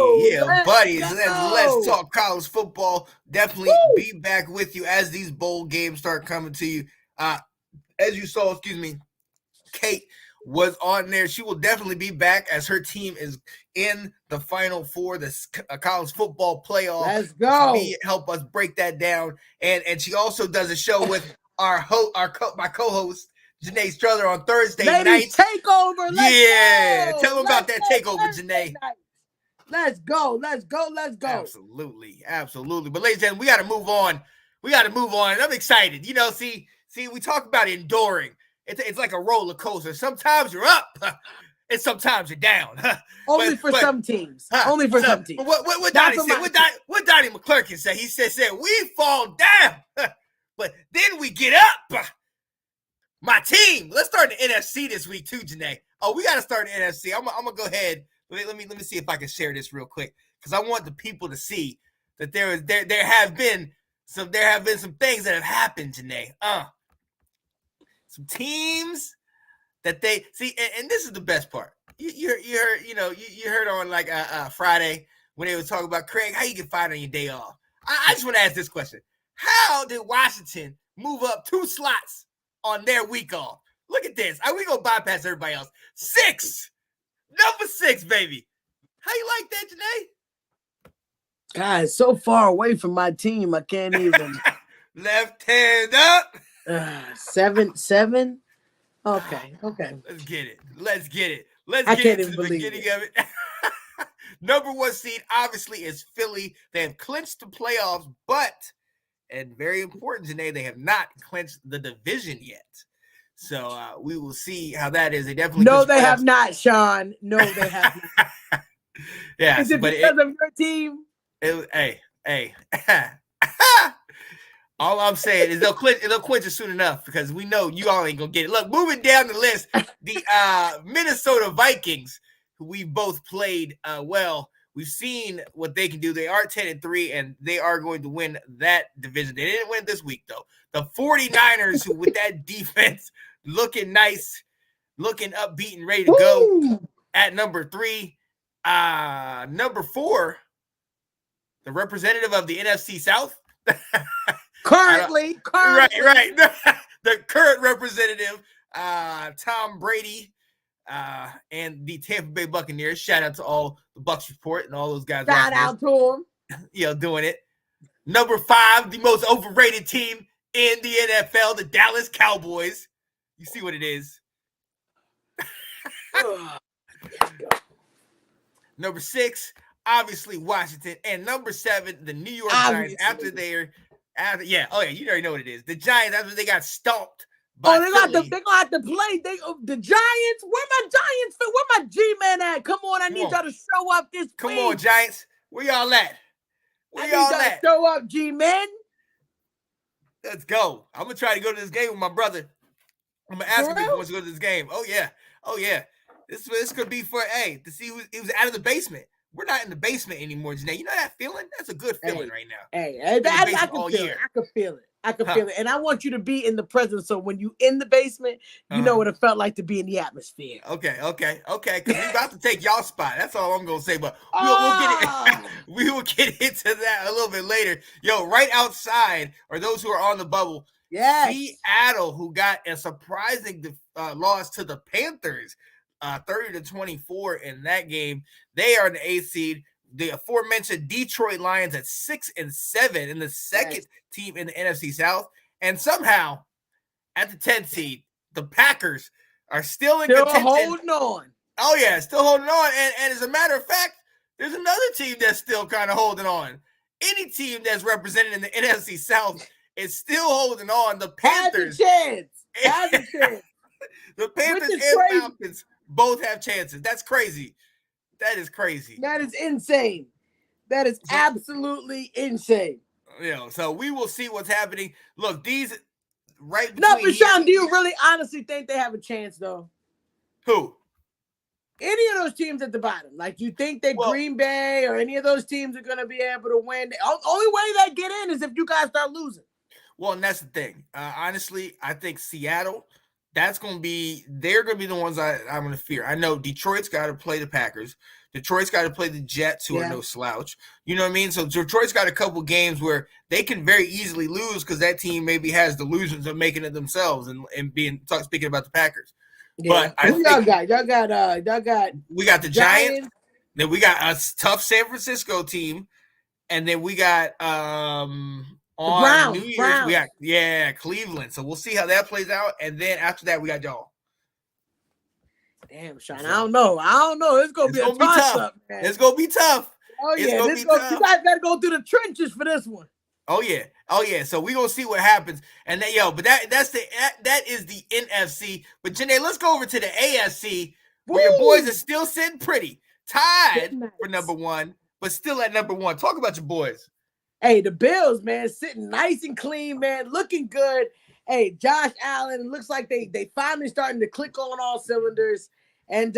[SPEAKER 2] Buddies. Let's talk college football. Definitely be back with you as these bowl games start coming to you. As you saw, Kate was on there. She will definitely be back as her team is in the Final Four, the college football playoff.
[SPEAKER 1] Let's go.
[SPEAKER 2] Help us break that down. And she also does a show with my co-host, Janae Struther, on Thursday night.
[SPEAKER 1] Takeover. Let's go.
[SPEAKER 2] Tell them about that takeover, Janae.
[SPEAKER 1] Let's go.
[SPEAKER 2] Absolutely. But ladies and gentlemen, we got to move on. And I'm excited. See, we talk about enduring. It's like a roller coaster. Sometimes you're up, and sometimes you're down.
[SPEAKER 1] Only for some teams. Only for some teams.
[SPEAKER 2] What Donnie said? What Donnie McClurkin said? He said we fall down, But then we get up. My team. Let's start the NFC this week too, Janae. Oh, we got to start the NFC. I'm gonna go ahead. Let me see if I can share this real quick because I want the people to see that there have been some things that have happened, Janae. Some teams that they see, and this is the best part. You heard on like Friday when they were talking about Craig, how you get fired on your day off. I just want to ask this question: how did Washington move up 2 slots on their week off? Look at this. We gonna bypass everybody else. 6, number 6, baby. How you like that, Janae?
[SPEAKER 1] God, so far away from my team, I can't even.
[SPEAKER 2] Left hand up.
[SPEAKER 1] 7. Okay.
[SPEAKER 2] Let's get it. Let's get into the beginning of it. Number 1 seed, obviously, is Philly. They have clinched the playoffs, and very important, Janae, they have not clinched the division yet. So we will see how that is. They definitely
[SPEAKER 1] no, they have not, Sean. No, they have not.
[SPEAKER 2] Yeah,
[SPEAKER 1] is it because of your team?
[SPEAKER 2] Hey. All I'm saying is they'll quit it soon enough because we know you all ain't gonna get it. Look, moving down the list, the Minnesota Vikings, who we both played well. We've seen what they can do. They are 10-3, and they are going to win that division. They didn't win this week, though. The 49ers, who with that defense looking nice, looking upbeat and ready to go at number 3. Number 4, the representative of the NFC South.
[SPEAKER 1] Currently.
[SPEAKER 2] Right. The current representative, Tom Brady, and the Tampa Bay Buccaneers. Shout out to all the Bucs Report and all those guys.
[SPEAKER 1] Shout out to them.
[SPEAKER 2] Doing it. Number 5, the most overrated team in the NFL, the Dallas Cowboys. You see what it is. Number 6, obviously Washington, and number 7, the New York Giants. You already know what it is. The Giants after they got stomped. They're
[SPEAKER 1] gonna have to play. The Giants. Where my Giants? Where my G-man at? Come on, I need y'all to show up this week.
[SPEAKER 2] Come on, Giants. Where y'all at?
[SPEAKER 1] I need y'all to show up, G-man.
[SPEAKER 2] Let's go. I'm gonna try to go to this game with my brother. I'm gonna ask him if he wants to go to this game. Oh yeah. This could be for to see who he was out of the basement. We're not in the basement anymore, Janae. You know that feeling? That's a good feeling right now.
[SPEAKER 1] I can feel it. I can feel it. And I want you to be in the presence. So when you in the basement, you know what it felt like to be in the atmosphere.
[SPEAKER 2] Okay. Because we about to take y'all spot. That's all I'm gonna say. But we'll get it. We will get into that a little bit later. Yo, right outside, or those who are on the bubble, Seattle, who got a surprising loss to the Panthers. 30-24 in that game. They are in the 8th seed. The aforementioned Detroit Lions at 6-7 in the second team in the NFC South. And somehow at the 10th seed, the Packers are still in contention.
[SPEAKER 1] Holding on.
[SPEAKER 2] Oh, yeah, still holding on. And as a matter of fact, there's another team that's still kind of holding on. Any team that's represented in the NFC South is still holding on. The Panthers.
[SPEAKER 1] Has a chance.
[SPEAKER 2] The Panthers and Falcons both have chances. That's crazy. That is crazy.
[SPEAKER 1] That is insane. That is absolutely insane.
[SPEAKER 2] So we will see what's happening. Look, these right between.
[SPEAKER 1] No, but Sean, do you really honestly think they have a chance, though?
[SPEAKER 2] Who?
[SPEAKER 1] Any of those teams at the bottom. Like, you think that Green Bay or any of those teams are going to be able to win? The only way they get in is if you guys start losing.
[SPEAKER 2] Well, and that's the thing. Honestly, I think Seattle. They're going to be the ones I'm going to fear. I know Detroit's got to play the Packers. Detroit's got to play the Jets, who are no slouch. You know what I mean? So Detroit's got a couple games where they can very easily lose because that team maybe has delusions of making it themselves and speaking about the Packers.
[SPEAKER 1] Yeah. But y'all got
[SPEAKER 2] we got the Giants. Then we got a tough San Francisco team, and then we got on
[SPEAKER 1] Browns,
[SPEAKER 2] New Year's, we got Cleveland. So we'll see how that plays out. And then after that, we got y'all.
[SPEAKER 1] Damn, Sean, I don't know. It's gonna be a toss-up, man.
[SPEAKER 2] It's gonna be tough.
[SPEAKER 1] Oh yeah, you guys gotta go through the trenches for this one.
[SPEAKER 2] Oh yeah. So we gonna see what happens. And then, that is the NFC. But Janae, let's go over to the AFC, where your boys are still sitting pretty, tied for number 1, but still at number 1. Talk about your boys.
[SPEAKER 1] Hey, the Bills, man, sitting nice and clean, man, looking good. Hey, Josh Allen, looks like they finally starting to click on all cylinders. And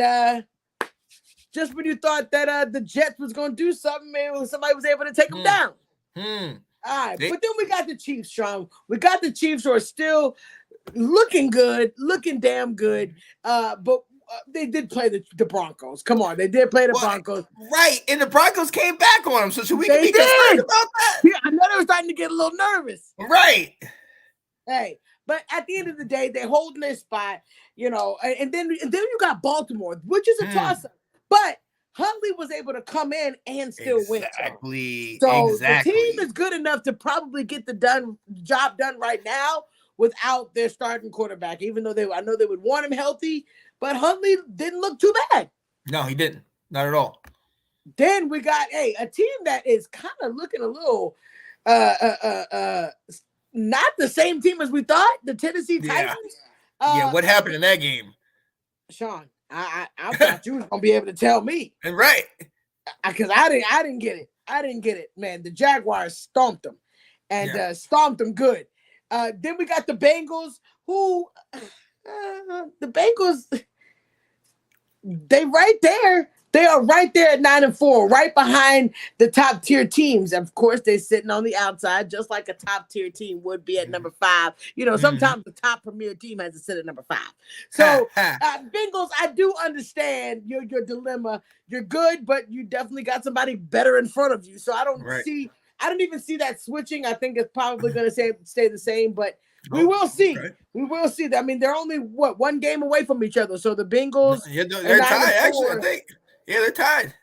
[SPEAKER 1] just when you thought that the Jets was gonna do something, man, somebody was able to take them down. All right, but then we got the Chiefs, Sean. We got the Chiefs who are still looking good, looking damn good. But they did play the Broncos. Come on, they did play the Broncos.
[SPEAKER 2] Right, and the Broncos came back on them. So should we
[SPEAKER 1] They
[SPEAKER 2] be concerned
[SPEAKER 1] did.
[SPEAKER 2] about that?
[SPEAKER 1] Yeah, I know they were starting to get a little nervous.
[SPEAKER 2] Right.
[SPEAKER 1] Hey, but at the end of the day, they're holding their spot, and then you got Baltimore, which is a toss-up. But Huntley was able to come in and still win.
[SPEAKER 2] Exactly.
[SPEAKER 1] So the team is good enough to probably get the job done right now without their starting quarterback, even though I know they would want him healthy, but Huntley didn't look too bad.
[SPEAKER 2] No, he didn't. Not at all.
[SPEAKER 1] Then we got a team that is kind of looking a little not the same team as we thought, the Tennessee Titans.
[SPEAKER 2] What happened in that game?
[SPEAKER 1] Sean, I thought you was gonna be able to tell me.
[SPEAKER 2] Right.
[SPEAKER 1] Because I didn't get it. I didn't get it, man. The Jaguars stomped them and stomped them good. Then we got the Bengals, who the Bengals, they right there. They are right there at 9-4, right behind the top tier teams. Of course, they're sitting on the outside, just like a top tier team would be at number 5. Sometimes the top premier team has to sit at number 5. So, Bengals, I do understand your dilemma. You're good, but you definitely got somebody better in front of you. So I don't even see that switching. I think it's probably going to stay the same, but we will see. Okay. We will see. I mean, they're only one game away from each other. So the Bengals,
[SPEAKER 2] they're tied. Actually, I think. Yeah, they're tied.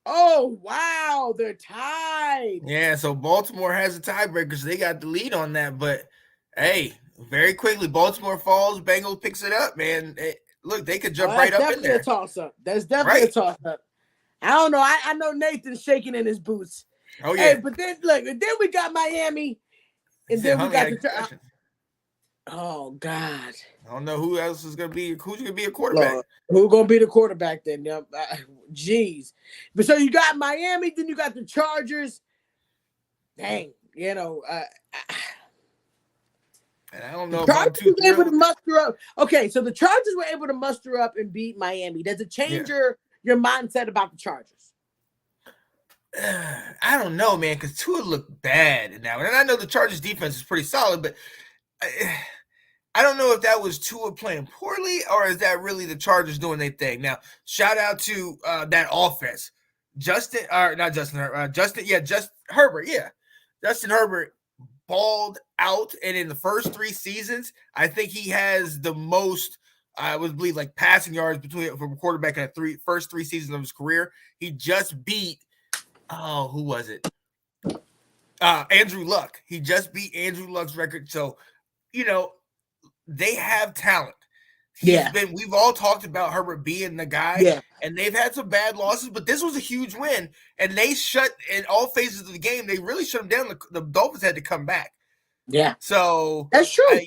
[SPEAKER 1] Oh, wow. They're tied.
[SPEAKER 2] Yeah, so Baltimore has a tiebreaker, so they got the lead on that. But, hey, very quickly, Baltimore falls, Bengals picks it up, man. Look, they could jump right up in there.
[SPEAKER 1] That's definitely a toss-up. That's definitely a toss-up. I don't know. I know Nathan's shaking in his boots.
[SPEAKER 2] Oh, yeah.
[SPEAKER 1] Hey, but then, look, and then we got Miami, and then we got the oh, God.
[SPEAKER 2] I don't know who else is going to be. Who's going to be a quarterback?
[SPEAKER 1] Lord, who's going to be the quarterback then? Jeez. But so you got Miami, then you got the Chargers. Dang,
[SPEAKER 2] and I don't know
[SPEAKER 1] if I'm too able to muster up. Okay, so the Chargers were able to muster up and beat Miami. Does it change your mindset about the Chargers?
[SPEAKER 2] I don't know, man, because Tua looked bad now. And I know the Chargers defense is pretty solid, but I don't know if that was Tua playing poorly or is that really the Chargers doing their thing. Now, shout out to that offense. Justin Herbert. Yeah. Justin Herbert balled out. And in the first 3 seasons, I think he has the most, I would believe, like passing yards from a quarterback in the first 3 seasons of his career. He just beat, who was it? Andrew Luck. He just beat Andrew Luck's record. So, they have talent. We've all talked about Herbert being the guy, and they've had some bad losses, but this was a huge win, and they shut in all phases of the game. They really shut them down. The Dolphins had to come back.
[SPEAKER 1] Yeah.
[SPEAKER 2] So
[SPEAKER 1] that's true.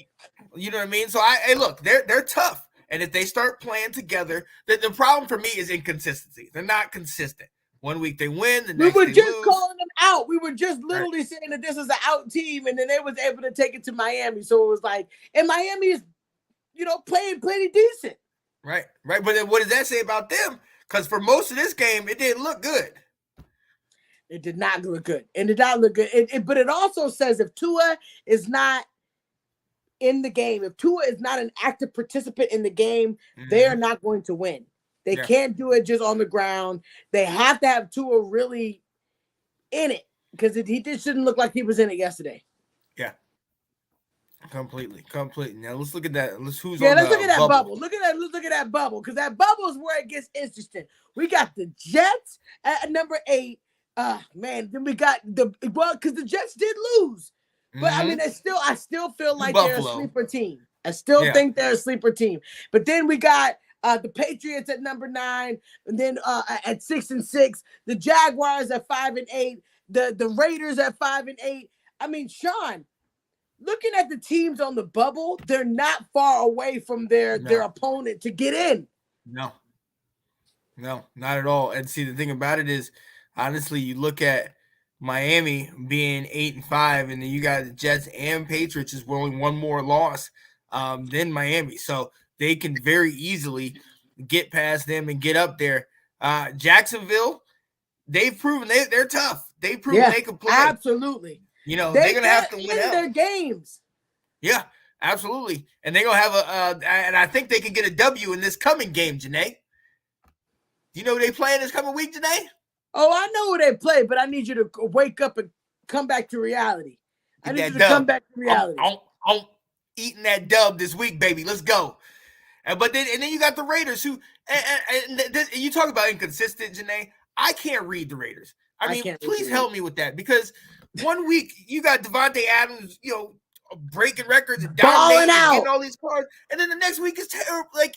[SPEAKER 2] You know what I mean? So look, they're tough, and if they start playing together, the problem for me is inconsistency. They're not consistent. One week they win, the next
[SPEAKER 1] we were just
[SPEAKER 2] lose.
[SPEAKER 1] calling them out. We were just literally saying that this is an out team, and then they was able to take it to Miami. So it was like, and Miami is, playing pretty decent.
[SPEAKER 2] Right. But then what does that say about them? Because for most of this game, it didn't look good.
[SPEAKER 1] It did not look good. It did not look good. But it also says if Tua is not in the game, if Tua is not an active participant in the game, they are not going to win. They can't do it just on the ground. They have to have Tua really in it because he just didn't look like he was in it yesterday.
[SPEAKER 2] Yeah. Completely. Now let's look at that. Let's look
[SPEAKER 1] at that bubble. Let's look at that bubble because that bubble is where it gets interesting. We got the Jets at number 8. Man, then we got because the Jets did lose, but I mean, I still feel like they're a sleeper team. I still think they're a sleeper team. But then we got the Patriots at number 9, and then at 6-6, the Jaguars at 5-8, the Raiders at 5-8. I mean, Sean, looking at the teams on the bubble, they're not far away from their opponent to get in.
[SPEAKER 2] No, not at all. And see, the thing about it is, honestly, you look at Miami being 8-5, and then you got the Jets and Patriots is only one more loss than Miami, so they can very easily get past them and get up there. Jacksonville, they've proven they're tough. They've proven they can play.
[SPEAKER 1] Absolutely.
[SPEAKER 2] They're gonna have to win out
[SPEAKER 1] their games.
[SPEAKER 2] Yeah, absolutely, and they're gonna have and I think they can get a W in this coming game, Janae. Do you know who they playing this coming week, Janae?
[SPEAKER 1] Oh, I know who they play, but I need you to wake up and come back to reality. I need you to come back to reality.
[SPEAKER 2] I'm eating that dub this week, baby. Let's go. But then you got the Raiders, who and you talk about inconsistent, Janae. I can't read the Raiders. I mean, please help me with that, because one week you got Devontae Adams, breaking records and dominating and getting all these cards, and then the next week is terrible. Like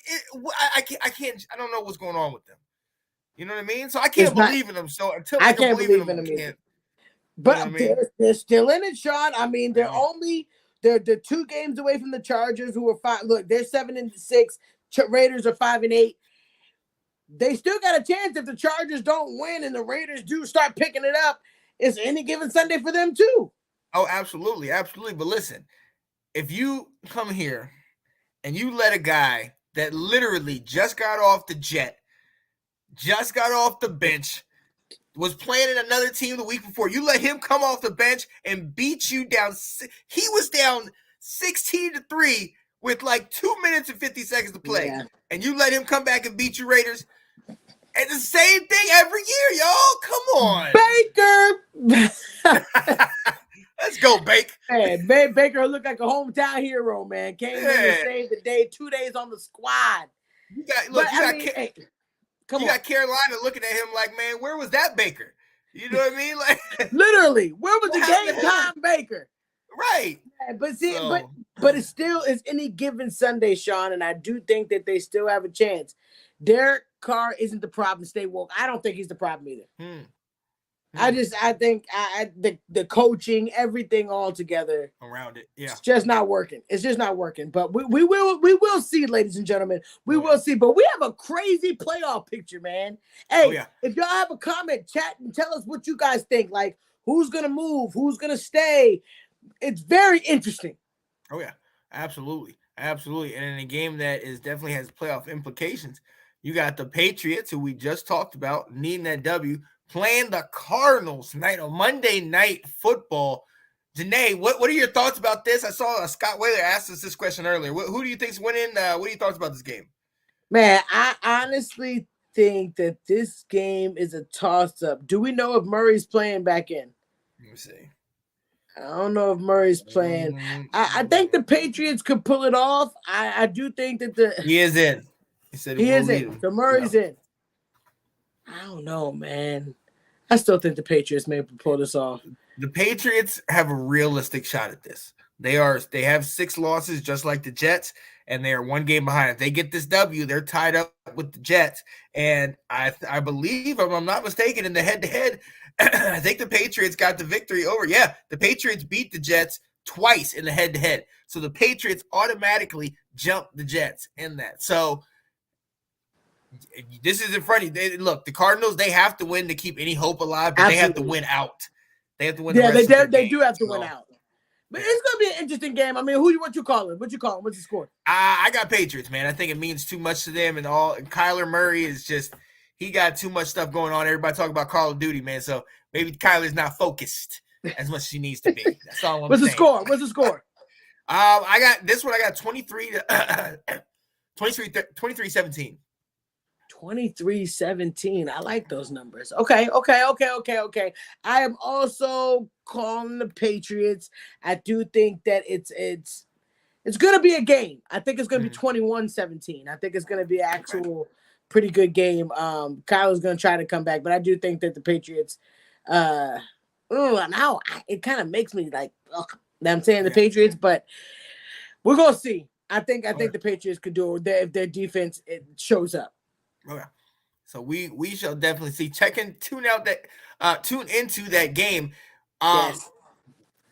[SPEAKER 2] I can't. I don't know what's going on with them. You know what I mean? So I can't believe in them. So until I can't believe in them, either.
[SPEAKER 1] But they're still in it, Sean. I mean, they're 2 games away from the Chargers, who are 5. Look, they're 7-6. Raiders are 5-8. They still got a chance if the Chargers don't win and the Raiders do start picking it up. It's any given Sunday for them too.
[SPEAKER 2] Oh, absolutely, absolutely. But listen, if you come here and you let a guy that literally just got off the jet, just got off the bench, was playing in another team the week before, you let him come off the bench and beat you down. He was down 16-3 with like 2 minutes and 50 seconds to play. Yeah. And you let him come back and beat you, Raiders. And the same thing every year, y'all. Come on.
[SPEAKER 1] Baker.
[SPEAKER 2] Let's go, Baker.
[SPEAKER 1] Hey, Baker looked like a hometown hero, man. Came in to save the day. 2 days on the squad.
[SPEAKER 2] You got Carolina looking at him like, man, where was that Baker? You know what I mean? Like,
[SPEAKER 1] literally, where was the game time Baker?
[SPEAKER 2] Right.
[SPEAKER 1] Yeah, but see, but it still is any given Sunday, Sean, and I do think that they still have a chance. Derek Carr isn't the problem. Stay woke. I don't think he's the problem either. I think the coaching, everything all together
[SPEAKER 2] around it,
[SPEAKER 1] it's just not working. It's just not working. But we will see, ladies and gentlemen. We will see. But we have a crazy playoff picture, man. Hey, if y'all have a comment, chat and tell us what you guys think. Like, who's gonna move? Who's gonna stay? It's very interesting.
[SPEAKER 2] Oh yeah, absolutely, absolutely. And in a game that definitely has playoff implications, you got the Patriots, who we just talked about, needing that W, playing the Cardinals tonight on Monday Night Football. Janae, what are your thoughts about this? I saw Scott Whaler asked us this question earlier. Who do you think's winning? What are your thoughts about this game?
[SPEAKER 1] Man, I honestly think that this game is a toss-up. Do we know if Murray's playing back in?
[SPEAKER 2] Let me see.
[SPEAKER 1] I don't know if Murray's playing. I think the Patriots could pull it off. I do think that
[SPEAKER 2] he is in. He said
[SPEAKER 1] he is in. So Murray's in. I don't know, man. I still think the Patriots may pull this off.
[SPEAKER 2] The Patriots have a realistic shot at this. They have 6 losses, just like the Jets, and they are 1 game behind. If they get this W, they're tied up with the Jets. And I believe, if I'm not mistaken, in the head-to-head, I think the Patriots got the victory over. Yeah, the Patriots beat the Jets twice in the head-to-head. So the Patriots automatically jump the Jets in that. So this is in front of you. Look, the Cardinals, they have to win to keep any hope alive, but Absolutely. They have to win out. They have to win.
[SPEAKER 1] Yeah, they do have to win out. But it's gonna be an interesting game. I mean, what you call it? What's the score?
[SPEAKER 2] I got Patriots, man. I think it means too much to them, and Kyler Murray is just, he got too much stuff going on. Everybody talking about Call of Duty, man. So maybe Kyler's not focused as much as she needs to be. That's all I'm saying.
[SPEAKER 1] What's the score?
[SPEAKER 2] I got this one. I got 23-17.
[SPEAKER 1] 23-17. I like those numbers. Okay. I am also calling the Patriots. I do think that it's going to be a game. I think it's going to be 21-17. I think it's going to be an actual pretty good game. Kyle's going to try to come back, but I do think that the Patriots. Now it kind of makes me like, I'm saying the Patriots, but we're going to see. I think the Patriots could do it if their defense shows up.
[SPEAKER 2] Okay. So we shall definitely see. Tune into that game.
[SPEAKER 1] Yes.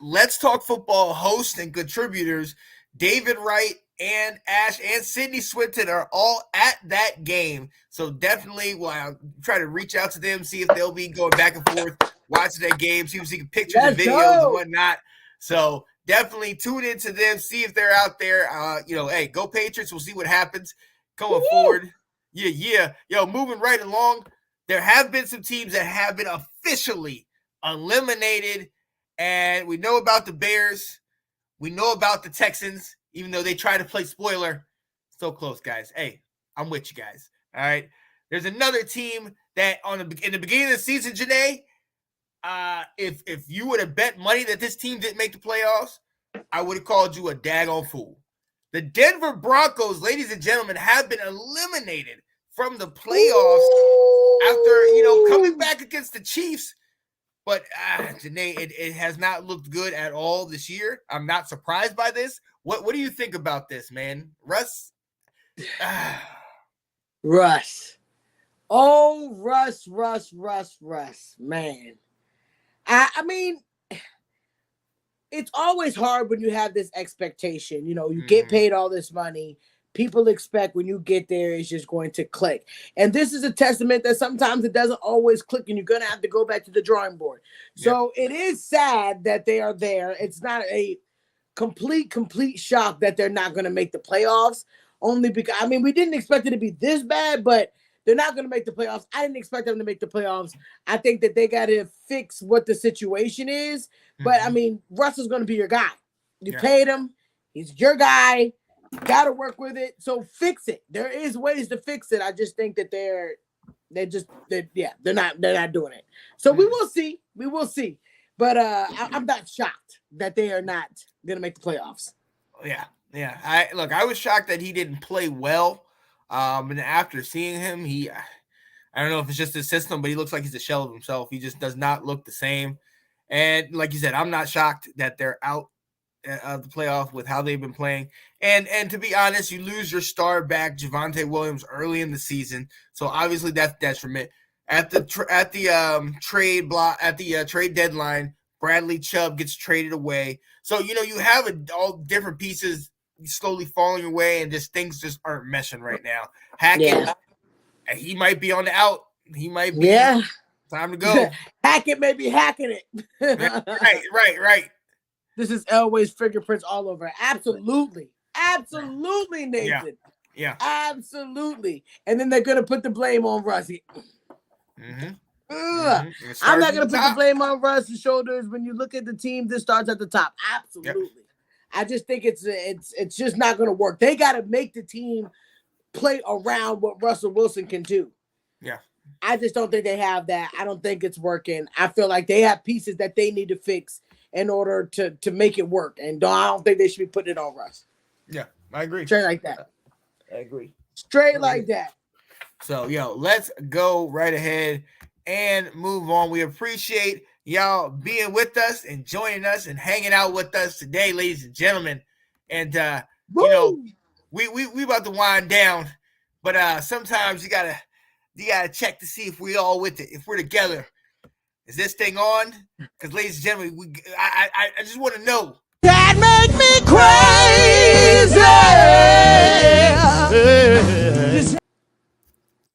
[SPEAKER 2] Let's Talk Football hosts and contributors David Wright and Ash and Sydney Swinton are all at that game. So definitely, I'll try to reach out to them, see if they'll be going back and forth watching that game, see if we can pictures and
[SPEAKER 1] Let's
[SPEAKER 2] videos
[SPEAKER 1] go.
[SPEAKER 2] and whatnot. So definitely tune into them, see if they're out there. Hey, go Patriots. We'll see what happens going forward. Yeah. Yo, moving right along. There have been some teams that have been officially eliminated, and we know about the Bears. We know about the Texans, even though they try to play spoiler. So close, guys. Hey, I'm with you guys. All right. There's another team that in the beginning of the season, Janae, if you would have bet money that this team didn't make the playoffs, I would have called you a daggone fool. The Denver Broncos, ladies and gentlemen, have been eliminated from the playoffs after, coming back against the Chiefs. But, Janae, it has not looked good at all this year. I'm not surprised by this. What do you think about this, man? Russ?
[SPEAKER 1] Russ. Oh, Russ, man. I mean, it's always hard when you have this expectation. You get paid all this money. People expect when you get there, it's just going to click. And this is a testament that sometimes it doesn't always click, and you're going to have to go back to the drawing board. So it is sad that they are there. It's not a complete shock that they're not going to make the playoffs. Only because, we didn't expect it to be this bad, but they're not going to make the playoffs. I didn't expect them to make the playoffs. I think that they got to fix what the situation is. But, Russell's going to be your guy. You paid him. He's your guy. Got to work with it. So fix it. There is ways to fix it. I just think that they're not doing it. So we will see. We will see. But I'm not shocked that they are not going to make the playoffs.
[SPEAKER 2] Yeah. I was shocked that he didn't play well. And after seeing him, I don't know if it's just his system, but he looks like he's a shell of himself. He just does not look the same. And like you said, I'm not shocked that they're out of the playoff with how they've been playing. And to be honest, you lose your star back, Javonte Williams, early in the season. So obviously that's detriment. At the trade deadline, Bradley Chubb gets traded away. So you have all different pieces slowly falling away, and just things just aren't meshing right now. Hackett, he might be on the out. He might be time to go.
[SPEAKER 1] Hackett may be hacking it.
[SPEAKER 2] Right.
[SPEAKER 1] This is Elway's fingerprints all over. Absolutely, Nathan.
[SPEAKER 2] Yeah.
[SPEAKER 1] Absolutely. And then they're gonna put the blame on Russie.
[SPEAKER 2] Mm-hmm.
[SPEAKER 1] I'm not gonna put the blame on Russ's shoulders when you look at the team that starts at the top. Absolutely. Yep. I just think it's just not gonna work. They gotta make the team play around what Russell Wilson can do.
[SPEAKER 2] Yeah.
[SPEAKER 1] I just don't think they have that. I don't think it's working. I feel like they have pieces that they need to fix in order to make it work. And I don't think they should be putting it on Russ.
[SPEAKER 2] Yeah, I agree.
[SPEAKER 1] Straight like that.
[SPEAKER 2] I agree.
[SPEAKER 1] Straight like that.
[SPEAKER 2] So, let's go right ahead and move on. We appreciate y'all being with us and joining us and hanging out with us today, ladies and gentlemen. And, we about to wind down, but sometimes you gotta check to see if we all with it, if we're together. Is this thing on? Because, ladies and gentlemen, I just want to know.
[SPEAKER 6] That make me crazy.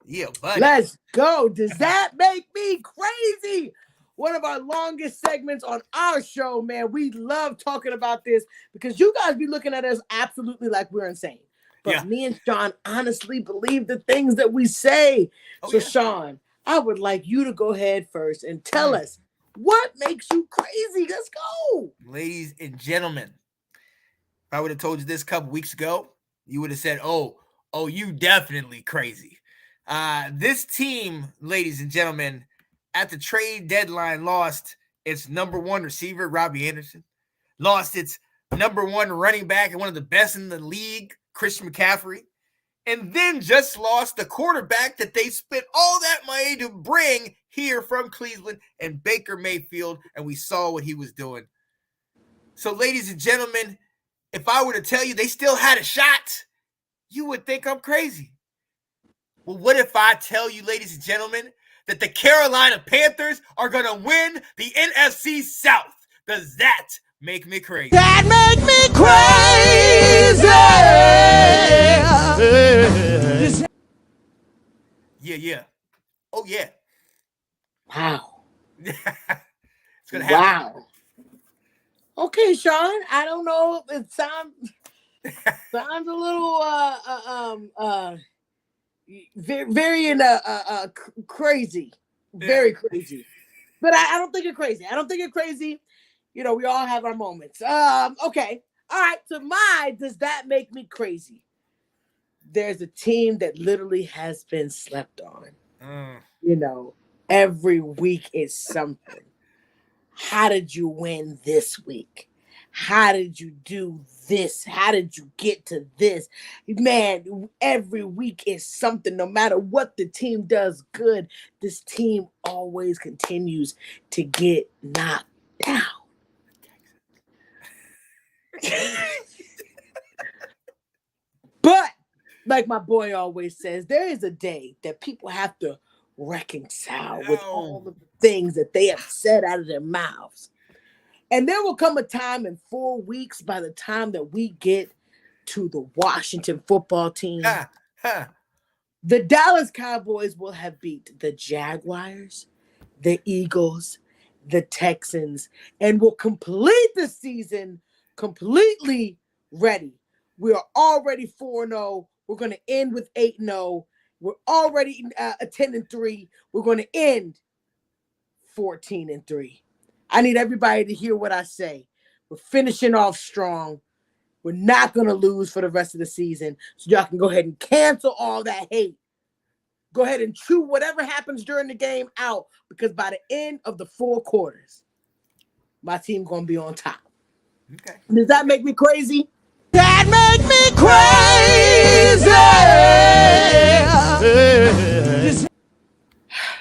[SPEAKER 2] Yeah, buddy.
[SPEAKER 1] Let's go. Does that make me crazy? One of our longest segments on our show, man. We love talking about this because you guys be looking at us absolutely like we're insane. But me and Sean honestly believe the things that we say. Sean, I would like you to go ahead first and tell us what makes you crazy. Let's go.
[SPEAKER 2] Ladies and gentlemen, if I would have told you this a couple weeks ago, you would have said, oh, you definitely crazy. This team, ladies and gentlemen, at the trade deadline lost its number one receiver, Robbie Anderson, lost its number one running back and one of the best in the league, Christian McCaffrey, and then just lost the quarterback that they spent all that money to bring here from Cleveland, and Baker Mayfield, and we saw what he was doing. So, ladies and gentlemen, if I were to tell you they still had a shot, you would think I'm crazy. Well, what if I tell you, ladies and gentlemen, that the Carolina Panthers are going to win the NFC South? Does that make me crazy?
[SPEAKER 6] That make me crazy.
[SPEAKER 2] Yeah. Oh, yeah.
[SPEAKER 1] Wow.
[SPEAKER 2] It's gonna happen.
[SPEAKER 1] Wow. Okay, Sean. I don't know. It sounds a little very crazy, very crazy. But I don't think you're crazy. I don't think you're crazy. You know, we all have our moments. Okay. All right. So does that make me crazy? There's a team that literally has been slept on. You know, every week is something. How did you win this week? How did you do this? How did you get to this? Man, every week is something. No matter what the team does good, this team always continues to get knocked down. But, like my boy always says, there is a day that people have to reconcile with all of the things that they have said out of their mouths. And there will come a time in 4 weeks, by the time that we get to the Washington football team, the Dallas Cowboys will have beat the Jaguars, the Eagles, the Texans, and will complete the season completely ready. We are already 4-0. We're going to end with 8-0. We're already 10-3. We're going to end 14-3. I need everybody to hear what I say. We're finishing off strong. We're not going to lose for the rest of the season. So y'all can go ahead and cancel all that hate. Go ahead and chew whatever happens during the game out, because by the end of the 4 quarters, my team's going to be on top.
[SPEAKER 2] Okay.
[SPEAKER 1] Does that make me crazy?
[SPEAKER 6] That make me crazy.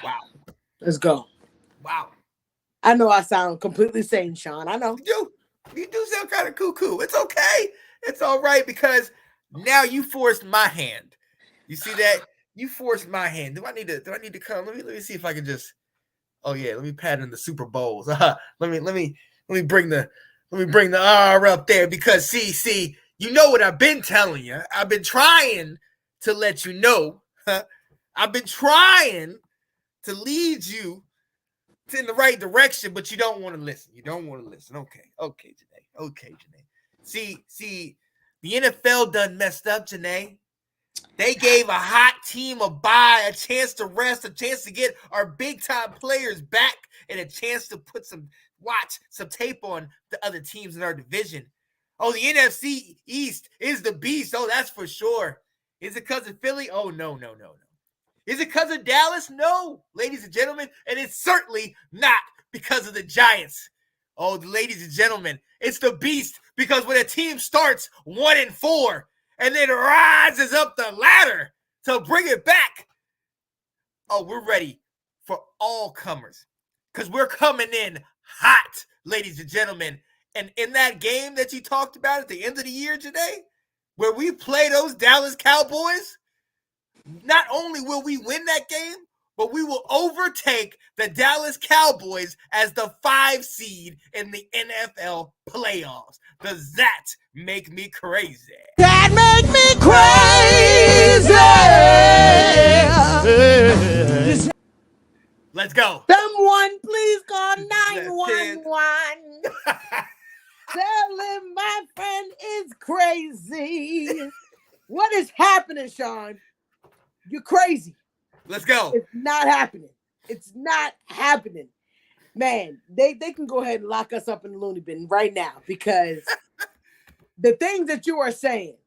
[SPEAKER 2] Wow.
[SPEAKER 1] Let's go.
[SPEAKER 2] Wow.
[SPEAKER 1] I know I sound completely sane, Sean. I know.
[SPEAKER 2] You do sound kind of cuckoo. It's okay. It's all right, because now you forced my hand. You see that? You forced my hand. Do I need to come? Let me see if I can just. Oh yeah, let me pat in the Super Bowls. Let me bring the R up there, because see, you know what I've been telling you. I've been trying to let you know. I've been trying to lead you in the right direction, but you don't want to listen. You don't want to listen. Okay, Janae. See, the NFL done messed up, Janae. They gave a hot team a bye, a chance to rest, a chance to get our big time players back, and a chance to put some tape on the other teams in our division. Oh, the NFC East is the beast. Oh, that's for sure. Is it because of Philly? Oh, no. Is it because of Dallas? No, ladies and gentlemen. And it's certainly not because of the Giants. Oh, ladies and gentlemen, it's the beast, because when a team starts 1-4 and then rises up the ladder to bring it back, oh, we're ready for all comers, because we're coming in hot, ladies and gentlemen. And in that game that you talked about at the end of the year today, where we play those Dallas Cowboys, not only will we win that game, but we will overtake the Dallas Cowboys as the 5 seed in the NFL playoffs. Does that make me crazy?
[SPEAKER 6] That make me crazy.
[SPEAKER 2] Let's go.
[SPEAKER 1] Someone please call 911. Tell him my friend is crazy. What is happening, Sean? You're crazy.
[SPEAKER 2] Let's go.
[SPEAKER 1] It's not happening. It's not happening. Man, they can go ahead and lock us up in the loony bin right now, because the things that you are saying,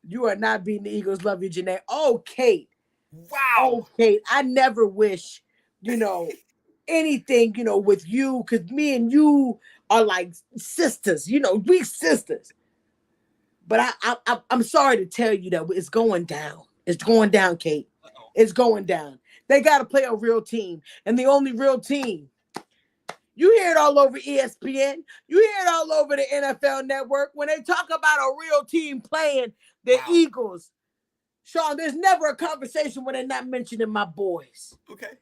[SPEAKER 1] you are not beating the Eagles. Love you, Janae. Oh, Kate.
[SPEAKER 2] Wow.
[SPEAKER 1] Oh, Kate. I never wish, anything, with you, because me and you are like sisters, we sisters. But I'm sorry to tell you that it's going down. It's going down, Kate. It's going down. They got to play a real team. And the only real team, you hear it all over ESPN. You hear it all over the NFL Network. When they talk about a real team playing the Eagles, Sean, there's never a conversation where they're not mentioning my boys.
[SPEAKER 2] Okay.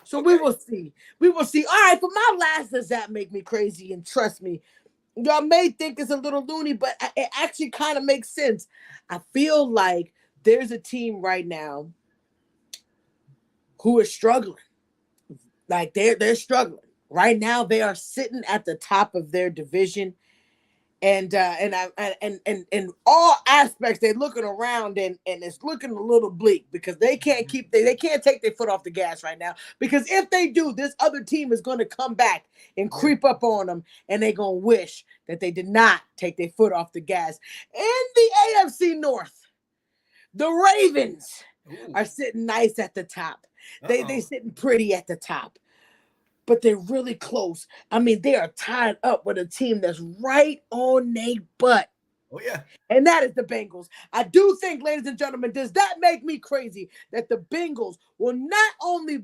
[SPEAKER 1] So we will see. We will see. All right, for my last, does that make me crazy? And trust me, y'all may think it's a little loony, but it actually kind of makes sense. I feel like there's a team right now who is struggling. Like they're struggling. Right now, they are sitting at the top of their division. And in all aspects, they're looking around and it's looking a little bleak because they can't they can't take their foot off the gas right now. Because if they do, this other team is going to come back and creep up on them, and they're going to wish that they did not take their foot off the gas. In the AFC North, the Ravens are sitting nice at the top. They sitting pretty at the top. But they're really close. I mean, they are tied up with a team that's right on their butt.
[SPEAKER 2] Oh, yeah.
[SPEAKER 1] And that is the Bengals. I do think, ladies and gentlemen, does that make me crazy that the Bengals will not only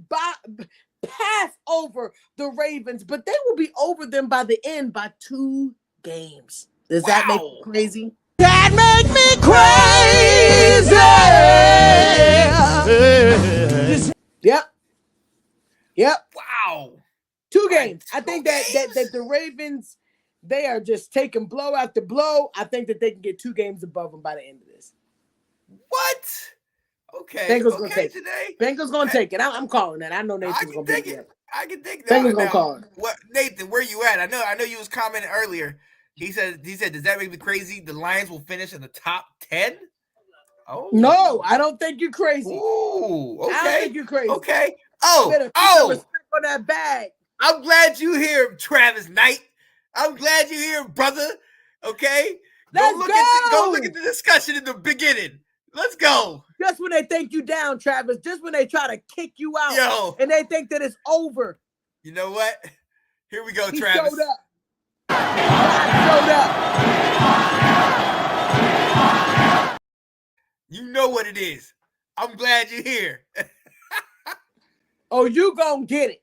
[SPEAKER 1] pass over the Ravens, but they will be over them by the end by 2 games? Does that make me crazy?
[SPEAKER 6] That make me crazy.
[SPEAKER 1] Yep.
[SPEAKER 2] Wow.
[SPEAKER 1] 2 games. I think that the Ravens, they are just taking blow after blow. I think that they can get 2 games above them by the end of this.
[SPEAKER 2] What? Okay.
[SPEAKER 1] Bengals gonna take
[SPEAKER 2] today.
[SPEAKER 1] it. Bengals gonna take it. I'm calling that. I know Nathan's gonna
[SPEAKER 2] take
[SPEAKER 1] be
[SPEAKER 2] it. I can take it.
[SPEAKER 1] Bengals gonna call it.
[SPEAKER 2] What, Nathan? Where you at? I know you was commenting earlier. He said, does that make me crazy? The Lions will finish in the top 10? Oh
[SPEAKER 1] no, I don't think you're crazy.
[SPEAKER 2] Ooh, okay.
[SPEAKER 1] I don't think you're crazy.
[SPEAKER 2] Okay.
[SPEAKER 1] Better put respect on that bag.
[SPEAKER 2] I'm glad you here, Travis Knight. I'm glad you here, brother. Okay.
[SPEAKER 1] Let's
[SPEAKER 2] go look at the discussion in the beginning. Let's go.
[SPEAKER 1] Just when they think you down, Travis. Just when they try to kick you out.
[SPEAKER 2] Yo.
[SPEAKER 1] And they think that it's over.
[SPEAKER 2] You know what? Here we go,
[SPEAKER 1] He
[SPEAKER 2] Travis.
[SPEAKER 1] showed up. Showed up.
[SPEAKER 2] You know what it is. I'm glad you're here.
[SPEAKER 1] Oh, you gonna get it.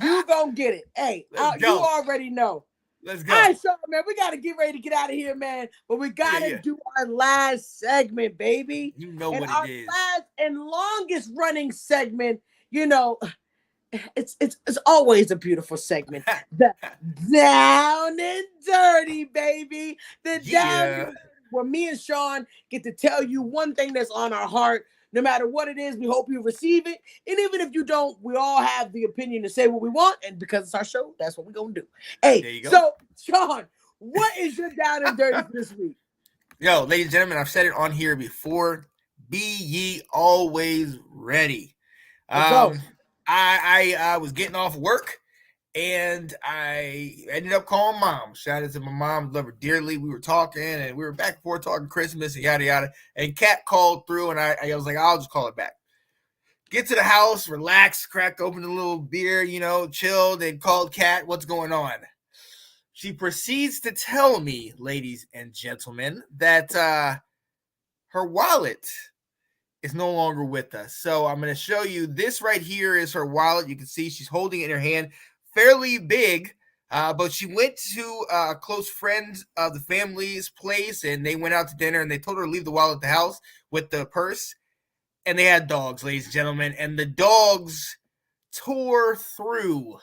[SPEAKER 1] You gonna get it. Hey, you already know.
[SPEAKER 2] Let's go.
[SPEAKER 1] All right, Sean, man, we got to get ready to get out of here, man. But we got to do our last segment, baby.
[SPEAKER 2] You know what it is.
[SPEAKER 1] Our last and longest running segment, you know, it's always a beautiful segment. The Down and Dirty, baby. The Down and Dirty, where me and Sean get to tell you one thing that's on our heart. No matter what it is, we hope you receive it. And even if you don't, we all have the opinion to say what we want. And because it's our show, that's what we're going to do. Hey, so, Sean, what is your Down and Dirty for this week?
[SPEAKER 2] Yo, ladies and gentlemen, I've said it on here before. Be ye always ready. I was getting off work, and I ended up calling Mom. Shout out to my mom, love her dearly. We were talking, and we were back and forth talking Christmas and yada yada. And Kat called through, and I was like, I'll just call it back. Get to the house, relax, cracked open a little beer, chilled, and called Kat. What's going on? She proceeds to tell me, ladies and gentlemen, that her wallet is no longer with us. So I'm going to show you. This right here is her wallet. You can see she's holding it in her hand. Fairly big, but she went to a close friend of the family's place, and they went out to dinner, and they told her to leave the wallet at the house with the purse, and they had dogs, ladies and gentlemen, and the dogs tore through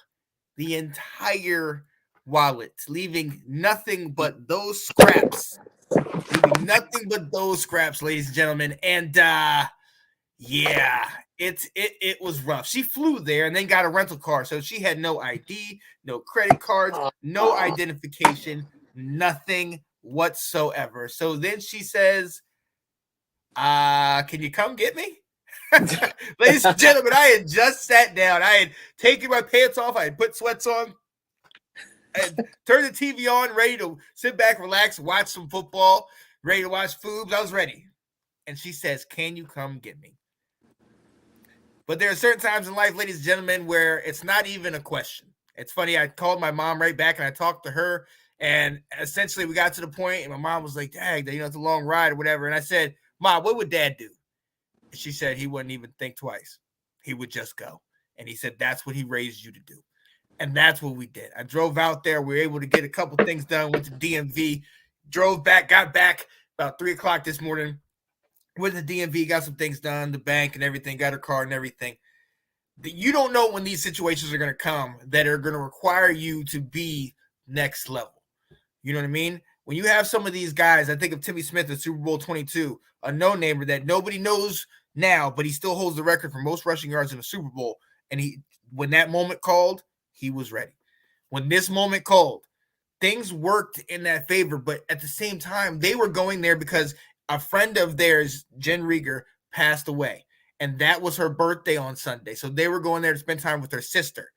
[SPEAKER 2] the entire wallet, leaving nothing but those scraps. Ladies and gentlemen, and yeah, it was rough. She flew there and then got a rental car, so she had no ID, no credit cards, no identification, nothing whatsoever. So then she says, can you come get me? Ladies and gentlemen, I had just sat down. I had taken my pants off. I had put sweats on. I had turned the TV on, ready to sit back, relax, watch some football, ready to watch Foobs. I was ready. And she says, can you come get me? But there are certain times in life, ladies and gentlemen, where it's not even a question. It's funny. I called my mom right back, and I talked to her. And essentially, we got to the point, and my mom was like, dang, it's a long ride or whatever. And I said, Mom, what would Dad do? And she said he wouldn't even think twice. He would just go. And he said, that's what he raised you to do. And that's what we did. I drove out there. We were able to get a couple things done. Went to DMV. Drove back, got back about 3 o'clock this morning. Went to the DMV, got some things done, the bank and everything, got her card and everything. You don't know when these situations are going to come that are going to require you to be next level. You know what I mean? When you have some of these guys, I think of Timmy Smith at Super Bowl 22, a no-namer that nobody knows now, but he still holds the record for most rushing yards in a Super Bowl. And when that moment called, he was ready. When this moment called, things worked in that favor, but at the same time, they were going there because a friend of theirs, Jen Rieger, passed away. And that was her birthday on Sunday. So they were going there to spend time with her sister.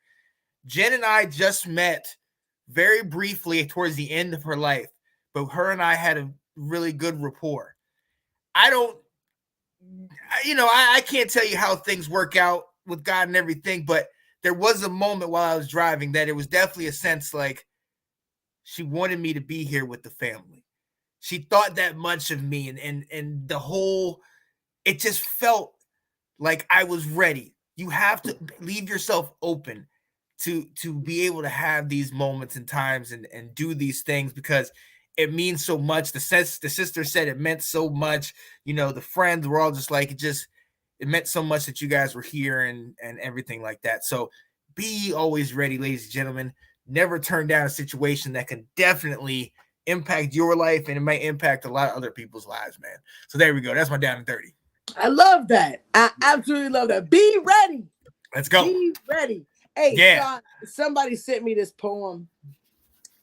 [SPEAKER 2] Jen and I just met very briefly towards the end of her life, but her and I had a really good rapport. I can't tell you how things work out with God and everything, but there was a moment while I was driving that it was definitely a sense like she wanted me to be here with the family. She thought that much of me, and the whole, it just felt like I was ready. You have to leave yourself open to be able to have these moments and times and do these things because it means so much. The sister said it meant so much. The friends were all just like, it meant so much that you guys were here and everything like that. So be always ready, ladies and gentlemen. Never turn down a situation that can definitely impact your life, and it might impact a lot of other people's lives, man. So there we go. That's my down and dirty.
[SPEAKER 1] I love that. I absolutely love that. Be ready.
[SPEAKER 2] Let's go.
[SPEAKER 1] Be ready. Hey,
[SPEAKER 2] yeah.
[SPEAKER 1] Sean, somebody sent me this poem,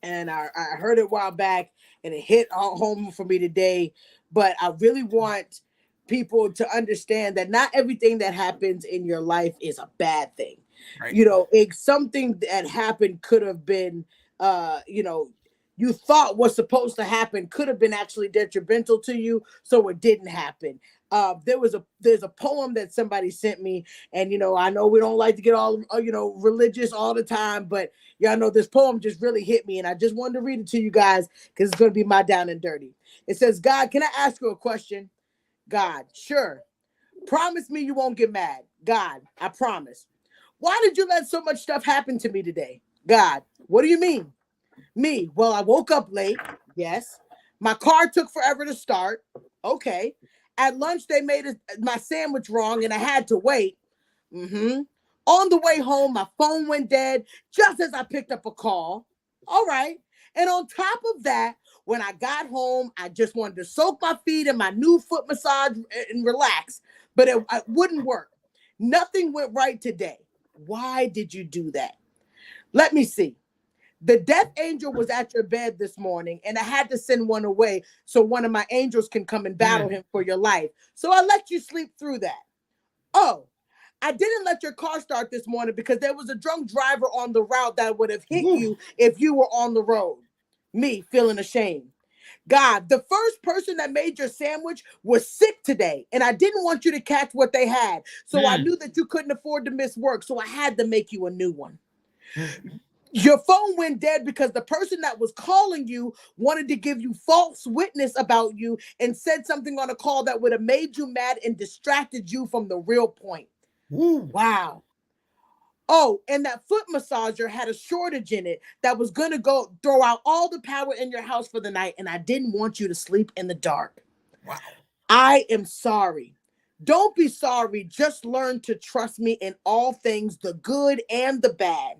[SPEAKER 1] and I heard it a while back, and it hit home for me today. But I really want people to understand that not everything that happens in your life is a bad thing.
[SPEAKER 2] Right.
[SPEAKER 1] It's something that happened could have been, you thought was supposed to happen could have been actually detrimental to you, so it didn't happen. There's a poem that somebody sent me, and I know we don't like to get all religious all the time, but y'all know this poem just really hit me, and I just wanted to read it to you guys because it's going to be my down and dirty. It says, God, can I ask you a question? God, sure. Promise me you won't get mad. God, I promise. Why did you let so much stuff happen to me today? God, what do you mean? Me, well, I woke up late. Yes. My car took forever to start. Okay. At lunch, they made my sandwich wrong and I had to wait. On the way home, my phone went dead just as I picked up a call. All right. And on top of that, when I got home, I just wanted to soak my feet in my new foot massage and relax, but it wouldn't work. Nothing went right today. Why did you do that? Let me see. The death angel was at your bed this morning, and I had to send one away so one of my angels can come and battle him for your life. So I let you sleep through that. Oh, I didn't let your car start this morning because there was a drunk driver on the route that would have hit you if you were on the road. Me feeling ashamed. God, the first person that made your sandwich was sick today, and I didn't want you to catch what they had. So I knew that you couldn't afford to miss work, so I had to make you a new one. Your phone went dead because the person that was calling you wanted to give you false witness about you and said something on a call that would have made you mad and distracted you from the real point. Wow. Oh, and that foot massager had a shortage in it that was going to go throw out all the power in your house for the night, and I didn't want you to sleep in the dark.
[SPEAKER 2] Wow.
[SPEAKER 1] I am sorry. Don't be sorry. Just learn to trust me in all things, the good and the bad.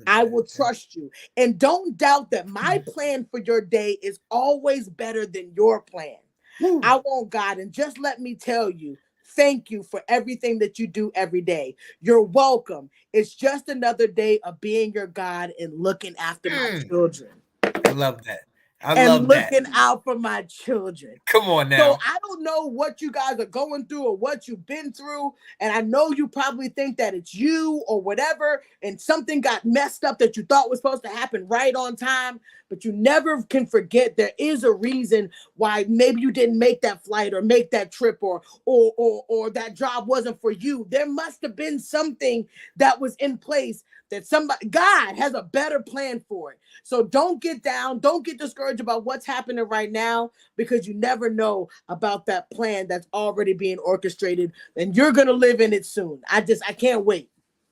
[SPEAKER 1] I will trust you. And don't doubt that my plan for your day is always better than your plan. I want God. And just let me tell you, thank you for everything that you do every day. You're welcome. It's just another day of being your God and looking after my children.
[SPEAKER 2] I love that. And
[SPEAKER 1] looking out for my children.
[SPEAKER 2] Come on now.
[SPEAKER 1] So I don't know what you guys are going through or what you've been through. And I know you probably think that it's you or whatever, and something got messed up that you thought was supposed to happen right on time. But you never can forget there is a reason why maybe you didn't make that flight or make that trip or that job wasn't for you. There must have been something that was in place that God has a better plan for it. So don't get down. Don't get discouraged about what's happening right now, because you never know about that plan that's already being orchestrated, and you're going to live in it soon. I can't wait.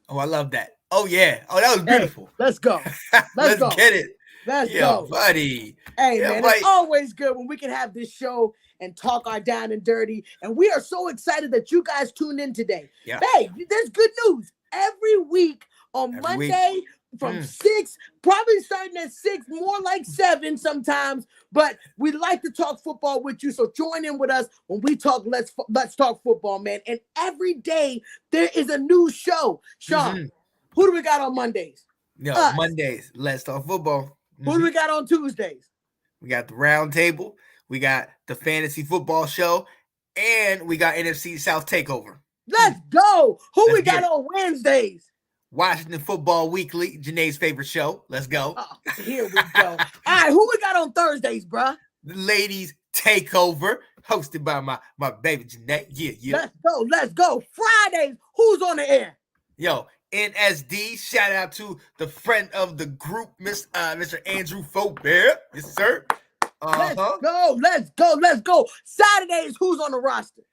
[SPEAKER 2] Oh, I love that. Oh, yeah. Oh, that was beautiful.
[SPEAKER 1] Hey, let's go.
[SPEAKER 2] Let's go. Get it.
[SPEAKER 1] Let's go.
[SPEAKER 2] Buddy.
[SPEAKER 1] Hey, man, it's always good when we can have this show and talk our down and dirty. And we are so excited that you guys tuned in today.
[SPEAKER 2] Yeah.
[SPEAKER 1] Hey, there's good news. Every week on Monday from 6, probably starting at 6, more like 7 sometimes. But we like to talk football with you. So join in with us when we talk Let's Talk Football, man. And every day there is a new show. Sean, who do we got on Mondays?
[SPEAKER 2] Yo,
[SPEAKER 1] Us.
[SPEAKER 2] Mondays, let's talk football.
[SPEAKER 1] Who do we got on Tuesdays?
[SPEAKER 2] We got the round table. We got the fantasy football show. And we got NFC South Takeover.
[SPEAKER 1] Let's go. Who
[SPEAKER 2] Let's
[SPEAKER 1] we got on Wednesdays?
[SPEAKER 2] Washington Football Weekly, Janae's favorite show. Let's go.
[SPEAKER 1] Oh, here we go. All right, who we got on Thursdays, bruh?
[SPEAKER 2] The Ladies Takeover, hosted by my baby Janae. Yeah.
[SPEAKER 1] Let's go. Fridays, who's on the air?
[SPEAKER 2] Yo, NSD, shout out to the friend of the group, Mr. Andrew Faubert. Yes, sir.
[SPEAKER 1] Let's go. Saturdays, who's on the roster?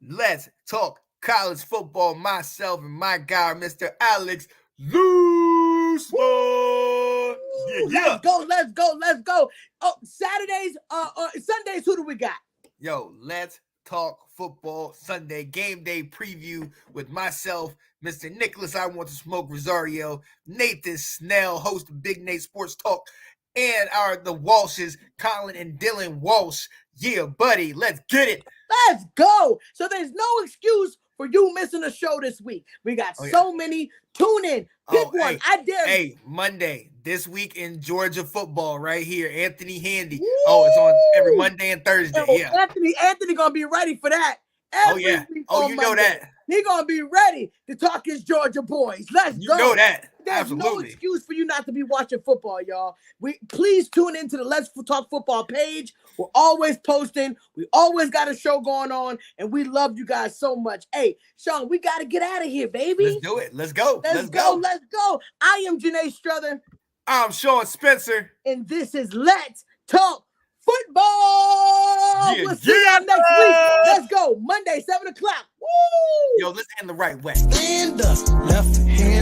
[SPEAKER 2] Let's talk college football. Myself and my guy, Mr. Alex Loosman. Yeah.
[SPEAKER 1] Let's go. Oh, Saturdays, Sundays, who do we got?
[SPEAKER 2] Yo, let's talk football Sunday game day preview with myself, Mr. Nicholas I Want to Smoke Rosario, Nathan Snell, host of Big Nate Sports Talk, and the Walshes, Colin and Dylan Walsh. Yeah, buddy, let's get it.
[SPEAKER 1] Let's go. So there's no excuse for you missing a show this week. We got so many. Tune in. Pick one. I dare you.
[SPEAKER 2] Hey, Monday, this week in Georgia football right here. Anthony Handy.
[SPEAKER 1] Woo!
[SPEAKER 2] Oh, it's on every Monday and Thursday. Yeah.
[SPEAKER 1] Anthony gonna be ready for that.
[SPEAKER 2] Week you know that.
[SPEAKER 1] He gonna be ready to talk his Georgia boys. Let's go.
[SPEAKER 2] You know that.
[SPEAKER 1] There's
[SPEAKER 2] Absolutely.
[SPEAKER 1] no excuse for you not to be watching football, y'all. Please tune into the Let's Talk Football page. We're always posting. We always got a show going on, and we love you guys so much. Hey, Sean, we got to get out of here, baby.
[SPEAKER 2] Let's do it. Let's go.
[SPEAKER 1] Let's go. I am Janae Struther.
[SPEAKER 2] I'm Sean Spencer.
[SPEAKER 1] And this is Let's Talk Football.
[SPEAKER 2] Yeah,
[SPEAKER 1] We'll see y'all next week. Let's go. Monday, 7 o'clock. Woo!
[SPEAKER 2] Yo, let's end the right way.
[SPEAKER 6] Stand up, left hand